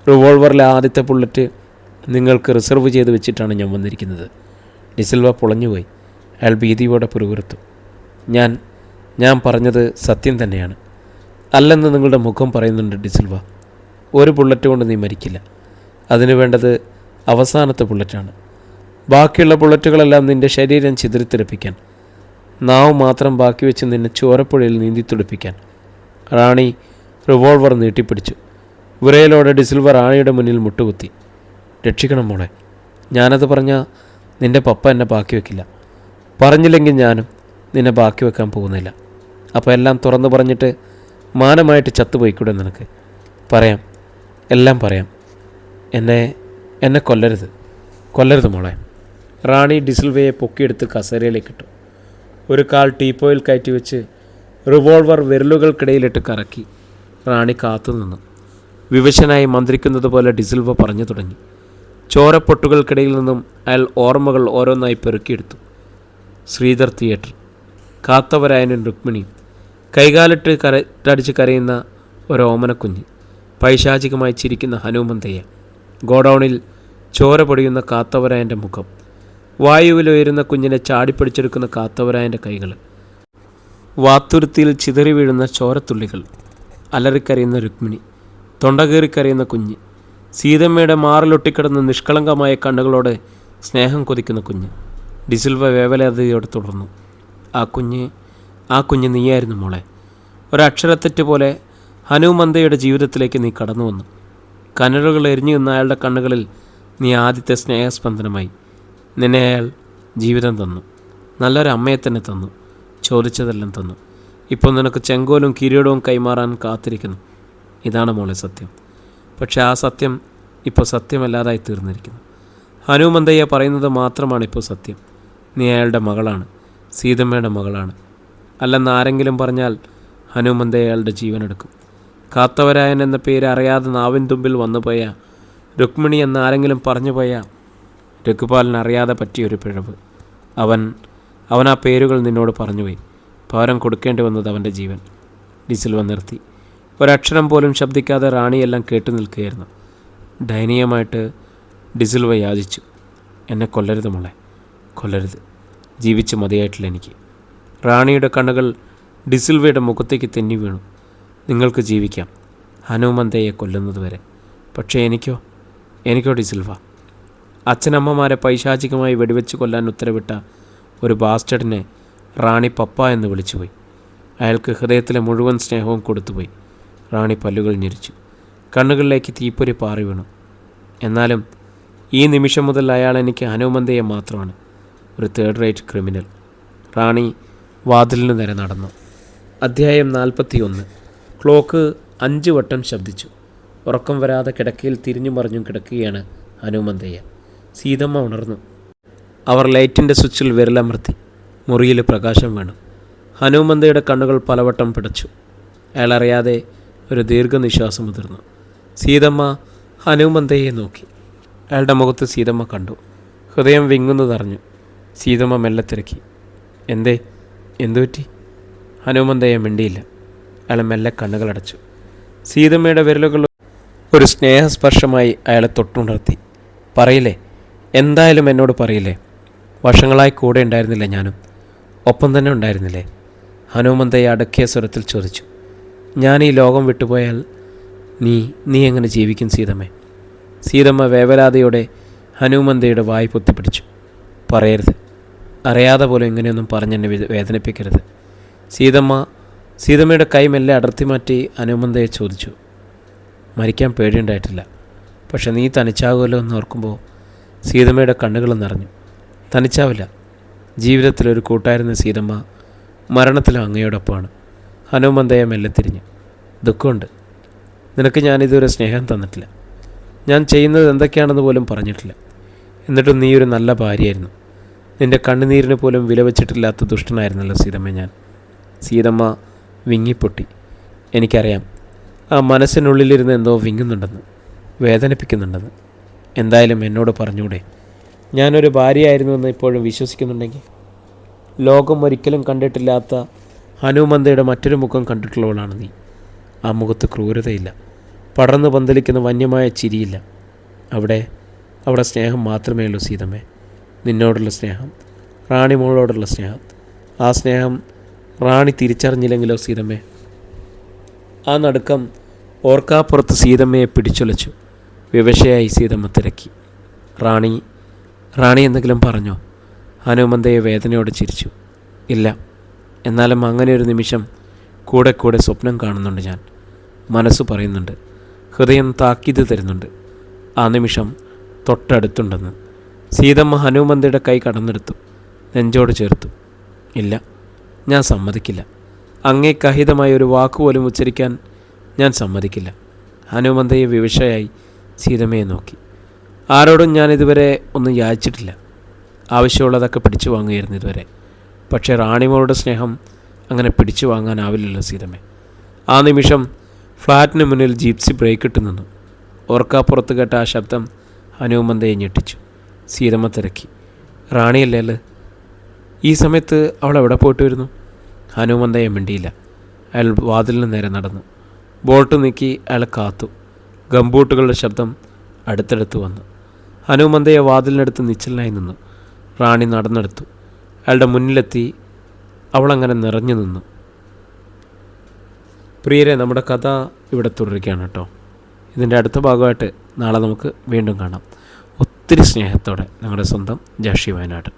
റിവോൾവറിലെ ആദ്യത്തെ ബുള്ളറ്റ് നിങ്ങൾക്ക് റിസർവ് ചെയ്ത് വെച്ചിട്ടാണ് ഞാൻ വന്നിരിക്കുന്നത്. ഡിസിൽവ പൊളഞ്ഞുപോയി. അയാൾ ഭീതിയോടെ പുറകുറുത്തു. ഞാൻ പറഞ്ഞത് സത്യം തന്നെയാണ്. അല്ലെന്ന് നിങ്ങളുടെ മുഖം പറയുന്നുണ്ട് ഡിസിൽവ. ഒരു ബുള്ളറ്റ് കൊണ്ട് നീ മരിക്കില്ല. അതിനു വേണ്ടത് അവസാനത്തെ ബുള്ളറ്റാണ്. ബാക്കിയുള്ള ബുള്ളറ്റുകളെല്ലാം നിൻ്റെ ശരീരം ചിതറിത്തെറിപ്പിക്കാൻ, നാവ് മാത്രം ബാക്കി വെച്ച് നിന്നെ ചോരപ്പുഴയിൽ നീന്തിത്തുടിപ്പിക്കാൻ. റാണി റിവോൾവർ നീട്ടിപ്പിടിച്ചു. വിറയലോടെ ഡിസിൽവ റാണിയുടെ മുന്നിൽ മുട്ടുകുത്തി. രക്ഷിക്കണം മോളെ. ഞാനത് പറഞ്ഞാൽ നിൻ്റെ പപ്പ എന്നെ ബാക്കി വെക്കില്ല. പറഞ്ഞില്ലെങ്കിൽ ഞാനും നിന്നെ ബാക്കി വെക്കാൻ പോകുന്നില്ല. അപ്പോൾ എല്ലാം തുറന്നു പറഞ്ഞിട്ട് മാനമായിട്ട് ചത്തുപോയിക്കൂടെ നിനക്ക്? പറയാം, എല്ലാം പറയാം. എന്നെ കൊല്ലരുത് മോളെ. റാണി ഡിസിൽവയെ പൊക്കിയെടുത്ത് കസേരയിലേക്കിട്ടു. ഒരു കാൽ ടീപ്പോയിൽ കയറ്റി വെച്ച് റിവോൾവർ വിരലുകൾക്കിടയിലിട്ട് കറക്കി. റാണി കാത്തുനിന്നു. വിവശനായി മന്ത്രിക്കുന്നത് പോലെ ഡിസിൽവ പറഞ്ഞു തുടങ്ങി. ചോരപ്പൊട്ടുകൾക്കിടയിൽ നിന്നും അയാൾ ഓർമ്മകൾ ഓരോന്നായി പെറുക്കിയെടുത്തു. ശ്രീധർ തിയേറ്റർ, കാത്തവരായനും രുക്മിണിയും, കൈകാലിട്ട് കരടിച്ച് കരയുന്ന ഒരോമനക്കുഞ്ഞ്, പൈശാചികമായി ചിരിക്കുന്ന ഹനുമന്തയ്യ, ഗോഡൗണിൽ ചോര പൊടിയുന്ന കാത്തവരായൻ്റെ മുഖം, വായുവിലുയരുന്ന കുഞ്ഞിനെ ചാടിപ്പിടിച്ചെടുക്കുന്ന കാത്തവരായൻ്റെ കൈകൾ, വാത്തുരുത്തിയിൽ ചിതറി വീഴുന്ന ചോരത്തുള്ളികൾ, അലറിക്കരയുന്ന രുക്മിണി, തൊണ്ടകീറിക്കരയുന്ന കുഞ്ഞ്, സീതമ്മയുടെ മാറിലൊട്ടിക്കിടന്ന നിഷ്കളങ്കമായ കണ്ണുകളോടെ സ്നേഹം കൊതിക്കുന്ന കുഞ്ഞ്. ഡിസിൽവ വേവലാതിയോടെ തുടർന്നു. ആ കുഞ്ഞ് നീയായിരുന്നു മോളെ. ഒരക്ഷരത്തെറ്റ് പോലെ ഹനുമന്തയുടെ ജീവിതത്തിലേക്ക് നീ കടന്നു വന്നു. കനലുകൾ എരിഞ്ഞു നിന്ന അയാളുടെ കണ്ണുകളിൽ നീ ആദ്യത്തെ സ്നേഹസ്പന്ദനമായി. നിന്നെ അയാൾ ജീവിതം തന്നു. നല്ലൊരു അമ്മയെ തന്നെ തന്നു. ചോദിച്ചതെല്ലാം തന്നു. ഇപ്പോൾ നിനക്ക് ചെങ്കോലും കിരീടവും കൈമാറാൻ കാത്തിരിക്കുന്നു. ഇതാണ് മോളെ സത്യം. പക്ഷേ ആ സത്യം ഇപ്പോൾ സത്യമല്ലാതായി തീർന്നിരിക്കുന്നു. ഹനുമന്തയ്യ പറയുന്നത് മാത്രമാണ് ഇപ്പോൾ സത്യം. നീ അയാളുടെ മകളാണ്, സീതമ്മയുടെ മകളാണ്. അല്ലെന്ന് ആരെങ്കിലും പറഞ്ഞാൽ ഹനുമന്തയ്യ അയാളുടെ ജീവനെടുക്കും. കാത്തവരായൻ എന്ന പേര് അറിയാതെ നാവിൻ തുമ്പിൽ വന്നുപോയ രുക്മിണി എന്ന് ആരെങ്കിലും പറഞ്ഞു പോയ രഘുപാലൻ അറിയാതെ പറ്റിയൊരു പിഴവ്. അവൻ ആ പേരുകൾ നിന്നോട് പറഞ്ഞുപോയി. പകരം കൊടുക്കേണ്ടി വന്നത് അവൻ്റെ ജീവൻ. ഡിസിൽവ നിർത്തി. ഒരക്ഷരം പോലും ശബ്ദിക്കാതെ റാണിയെല്ലാം കേട്ടു നിൽക്കുകയായിരുന്നു. ദയനീയമായിട്ട് ഡിസിൽവ യാചിച്ചു. എന്നെ കൊല്ലരുത് മോളെ, കൊല്ലരുത്. ജീവിച്ച് മതിയായിട്ടില്ല എനിക്ക്. റാണിയുടെ കണ്ണുകൾ ഡിസിൽവയുടെ മുഖത്തേക്ക് തെന്നി വീണു. നിങ്ങൾക്ക് ജീവിക്കാം, ഹനുമന്തയെ കൊല്ലുന്നത് വരെ. പക്ഷേ എനിക്കോ ഡിസിൽവ? അച്ഛനമ്മമാരെ പൈശാചികമായി വെടിവെച്ച് കൊല്ലാൻ ഉത്തരവിട്ട ഒരു ബാസ്റ്റഡിനെ റാണി പപ്പ എന്ന് വിളിച്ചുപോയി. അയാൾക്ക് ഹൃദയത്തിലെ മുഴുവൻ സ്നേഹവും കൊടുത്തുപോയി. റാണി പല്ലുകൾ ഞെരിച്ചു. കണ്ണുകളിലേക്ക് തീപ്പൊരി പാറി വീണു. എന്നാലും ഈ നിമിഷം മുതൽ അയാൾ എനിക്ക് ഹനുമന്തയെ മാത്രമാണ്. ഒരു തേർഡ് റേറ്റ് ക്രിമിനൽ. റാണി വാതിലിന് നേരെ നടന്നു. അധ്യായം 41. ക്ലോക്ക് 5 വട്ടം ശബ്ദിച്ചു. ഉറക്കം വരാതെ കിടക്കയിൽ തിരിഞ്ഞു മറിഞ്ഞും കിടക്കുകയാണ് ഹനുമന്തയ്യ. സീതമ്മ ഉണർന്നു. അവർ ലൈറ്റിൻ്റെ സ്വിച്ചിൽ വിരലമർത്തി. മുറിയിൽ പ്രകാശം വീണു. ഹനുമന്തയുടെ കണ്ണുകൾ പലവട്ടം പിടച്ചു. അയാളറിയാതെ ഒരു ദീർഘനിശ്വാസം മുതിർന്നു. സീതമ്മ ഹനുമന്തയെ നോക്കി. അയാളുടെ മുഖത്ത് സീതമ്മ കണ്ടു. ഹൃദയം വിങ്ങുന്നതറിഞ്ഞു. സീതമ്മ മെല്ലെ തിരക്കി. എന്തുപറ്റി? ഹനുമന്തയെ മിണ്ടിയില്ല. അയാൾ മെല്ലെ കണ്ണുകളടച്ചു. സീതമ്മയുടെ വിരലുകൾ ഒരു സ്നേഹസ്പർശമായി അയാളെ തൊട്ടുണർത്തി. പറയില്ലേ, എന്തായാലും എന്നോട് പറയില്ലേ? വർഷങ്ങളായി കൂടെ ഉണ്ടായിരുന്നില്ല ഞാനും? ഒപ്പം തന്നെ ഉണ്ടായിരുന്നില്ലേ? ഹനുമന്തയെ അടക്കിയ സ്വരത്തിൽ ചോദിച്ചു. ഞാൻ ഈ ലോകം വിട്ടുപോയാൽ നീ എങ്ങനെ ജീവിക്കും സീതമ്മേ? സീതമ്മ വേവലാതയോടെ ഹനുമന്തയുടെ വായ് പൊത്തിപ്പിടിച്ചു. പറയരുത്, അറിയാതെ പോലും ഇങ്ങനെയൊന്നും പറഞ്ഞെന്നെ വേദനിപ്പിക്കരുത്. സീതമ്മയുടെ കൈ മെല്ലെ അടർത്തി മാറ്റി ഹനുമന്തയെ ചോദിച്ചു. മരിക്കാൻ പേടിയുണ്ടായിട്ടില്ല, പക്ഷെ നീ തനിച്ചാകുമല്ലോ എന്ന് ഓർക്കുമ്പോൾ സീതമ്മയുടെ കണ്ണുകൾ നിറഞ്ഞു. തനിച്ചാവില്ല. ജീവിതത്തിലൊരു കൂട്ടായിരുന്ന സീതമ്മ മരണത്തിലും അങ്ങയോടൊപ്പമാണ്. ഹനുമന്തയെ മെല്ലെ തിരിഞ്ഞു. ദുഃഖമുണ്ട്. നിനക്ക് ഞാനിതുവരെ സ്നേഹം തന്നിട്ടില്ല. ഞാൻ ചെയ്യുന്നത് എന്തൊക്കെയാണെന്ന് പോലും പറഞ്ഞിട്ടില്ല. എന്നിട്ടും നീ ഒരു നല്ല ഭാര്യയായിരുന്നു. നിൻ്റെ കണ്ണുനീരിന് പോലും വില വച്ചിട്ടില്ലാത്ത ദുഷ്ടനായിരുന്നല്ലോ സീതമ്മ ഞാൻ. സീതമ്മ വിങ്ങിപ്പൊട്ടി. എനിക്കറിയാം, ആ മനസ്സിനുള്ളിലിരുന്ന് എന്തോ വിങ്ങുന്നുണ്ടെന്ന്, വേദനിപ്പിക്കുന്നുണ്ടെന്ന്. എന്തായാലും എന്നോട് പറഞ്ഞൂടെ? ഞാനൊരു ഭാര്യയായിരുന്നുവെന്ന് ഇപ്പോഴും വിശ്വസിക്കുന്നുണ്ടെങ്കിൽ? ലോകം ഒരിക്കലും കണ്ടിട്ടില്ലാത്ത ഹനുമന്തയുടെ മറ്റൊരു മുഖം കണ്ടിട്ടുള്ളവളാണ് നീ. ആ മുഖത്ത് ക്രൂരതയില്ല, പടർന്നു പന്തലിക്കുന്ന വന്യമായ ചിരിയില്ല. അവിടെ സ്നേഹം മാത്രമേ ഉള്ളൂ സീതമ്മേ. നിന്നോടുള്ള സ്നേഹം, റാണി മോളോടുള്ള സ്നേഹം. ആ സ്നേഹം റാണി തിരിച്ചറിഞ്ഞില്ലെങ്കിലോ സീതമ്മേ? ആ നടുക്കം ഓർക്കാപ്പുറത്ത് സീതമ്മയെ പിടിച്ചുലച്ചു. വിവശയായി സീതമ്മ തിരക്കി. റാണി എന്തെങ്കിലും പറഞ്ഞോ? ഹനുമന്തയെ വേദനയോടെ ചിരിച്ചു. ഇല്ല, എന്നാലും അങ്ങനെ ഒരു നിമിഷം കൂടെ സ്വപ്നം കാണുന്നുണ്ട് ഞാൻ. മനസ്സ് പറയുന്നുണ്ട്, ഹൃദയം താക്കീത് തരുന്നുണ്ട്, ആ നിമിഷം തൊട്ടടുത്തുണ്ടെന്ന്. സീതമ്മ ഹനുമന്തയുടെ കൈ കടന്നെടുത്തു, നെഞ്ചോട് ചേർത്തു. ഇല്ല, ഞാൻ സമ്മതിക്കില്ല. അങ്ങേക്കഹിതമായ ഒരു വാക്കുപോലും ഉച്ചരിക്കാൻ ഞാൻ സമ്മതിക്കില്ല. ഹനുമന്തയെ വിവശയായി സീതമ്മയെ നോക്കി. ആരോടും ഞാനിതുവരെ ഒന്നും യാചിച്ചിട്ടില്ല. ആവശ്യമുള്ളതൊക്കെ പിടിച്ചു വാങ്ങുകയായിരുന്നു ഇതുവരെ. പക്ഷേ റാണിമോളുടെ സ്നേഹം അങ്ങനെ പിടിച്ചു വാങ്ങാനാവില്ലല്ലോ സീതമ്മേ. ആ നിമിഷം ഫ്ലാറ്റിന് മുന്നിൽ ജീപ്സി ബ്രേക്ക് ഇട്ട് നിന്നു. ഓർക്കാപ്പുറത്ത് കേട്ട ആ ശബ്ദം ഹനുമന്തയെ ഞെട്ടിച്ചു. സീതമ്മ തിരക്കി. റാണിയല്ലേ? ഈ സമയത്ത് അവൾ എവിടെ പോയിട്ട് വരുന്നു? ഹനുമന്തയെ മിണ്ടിയില്ല. അയാൾ വാതിലിന് നേരെ നടന്നു. ബോൾട്ട് നീക്കി അയാൾ കാത്തു. ഗംബൂട്ടുകളുടെ ശബ്ദം അടുത്തടുത്ത് വന്നു. ഹനുമന്തയെ വാതിലിനടുത്ത് നിശ്ചലനായി നിന്നു. റാണി നടന്നെടുത്തു. അയാളുടെ മുന്നിലെത്തി. അവളങ്ങനെ നിറഞ്ഞു നിന്നു. പ്രിയരെ, നമ്മുടെ കഥ ഇവിടെ തുടരുകയാണ് കേട്ടോ. ഇതിൻ്റെ അടുത്ത ഭാഗമായിട്ട് നാളെ നമുക്ക് വീണ്ടും കാണാം. ഒത്തിരി സ്നേഹത്തോടെ, ഞങ്ങളുടെ സ്വന്തം ജാഷി വയനാട്.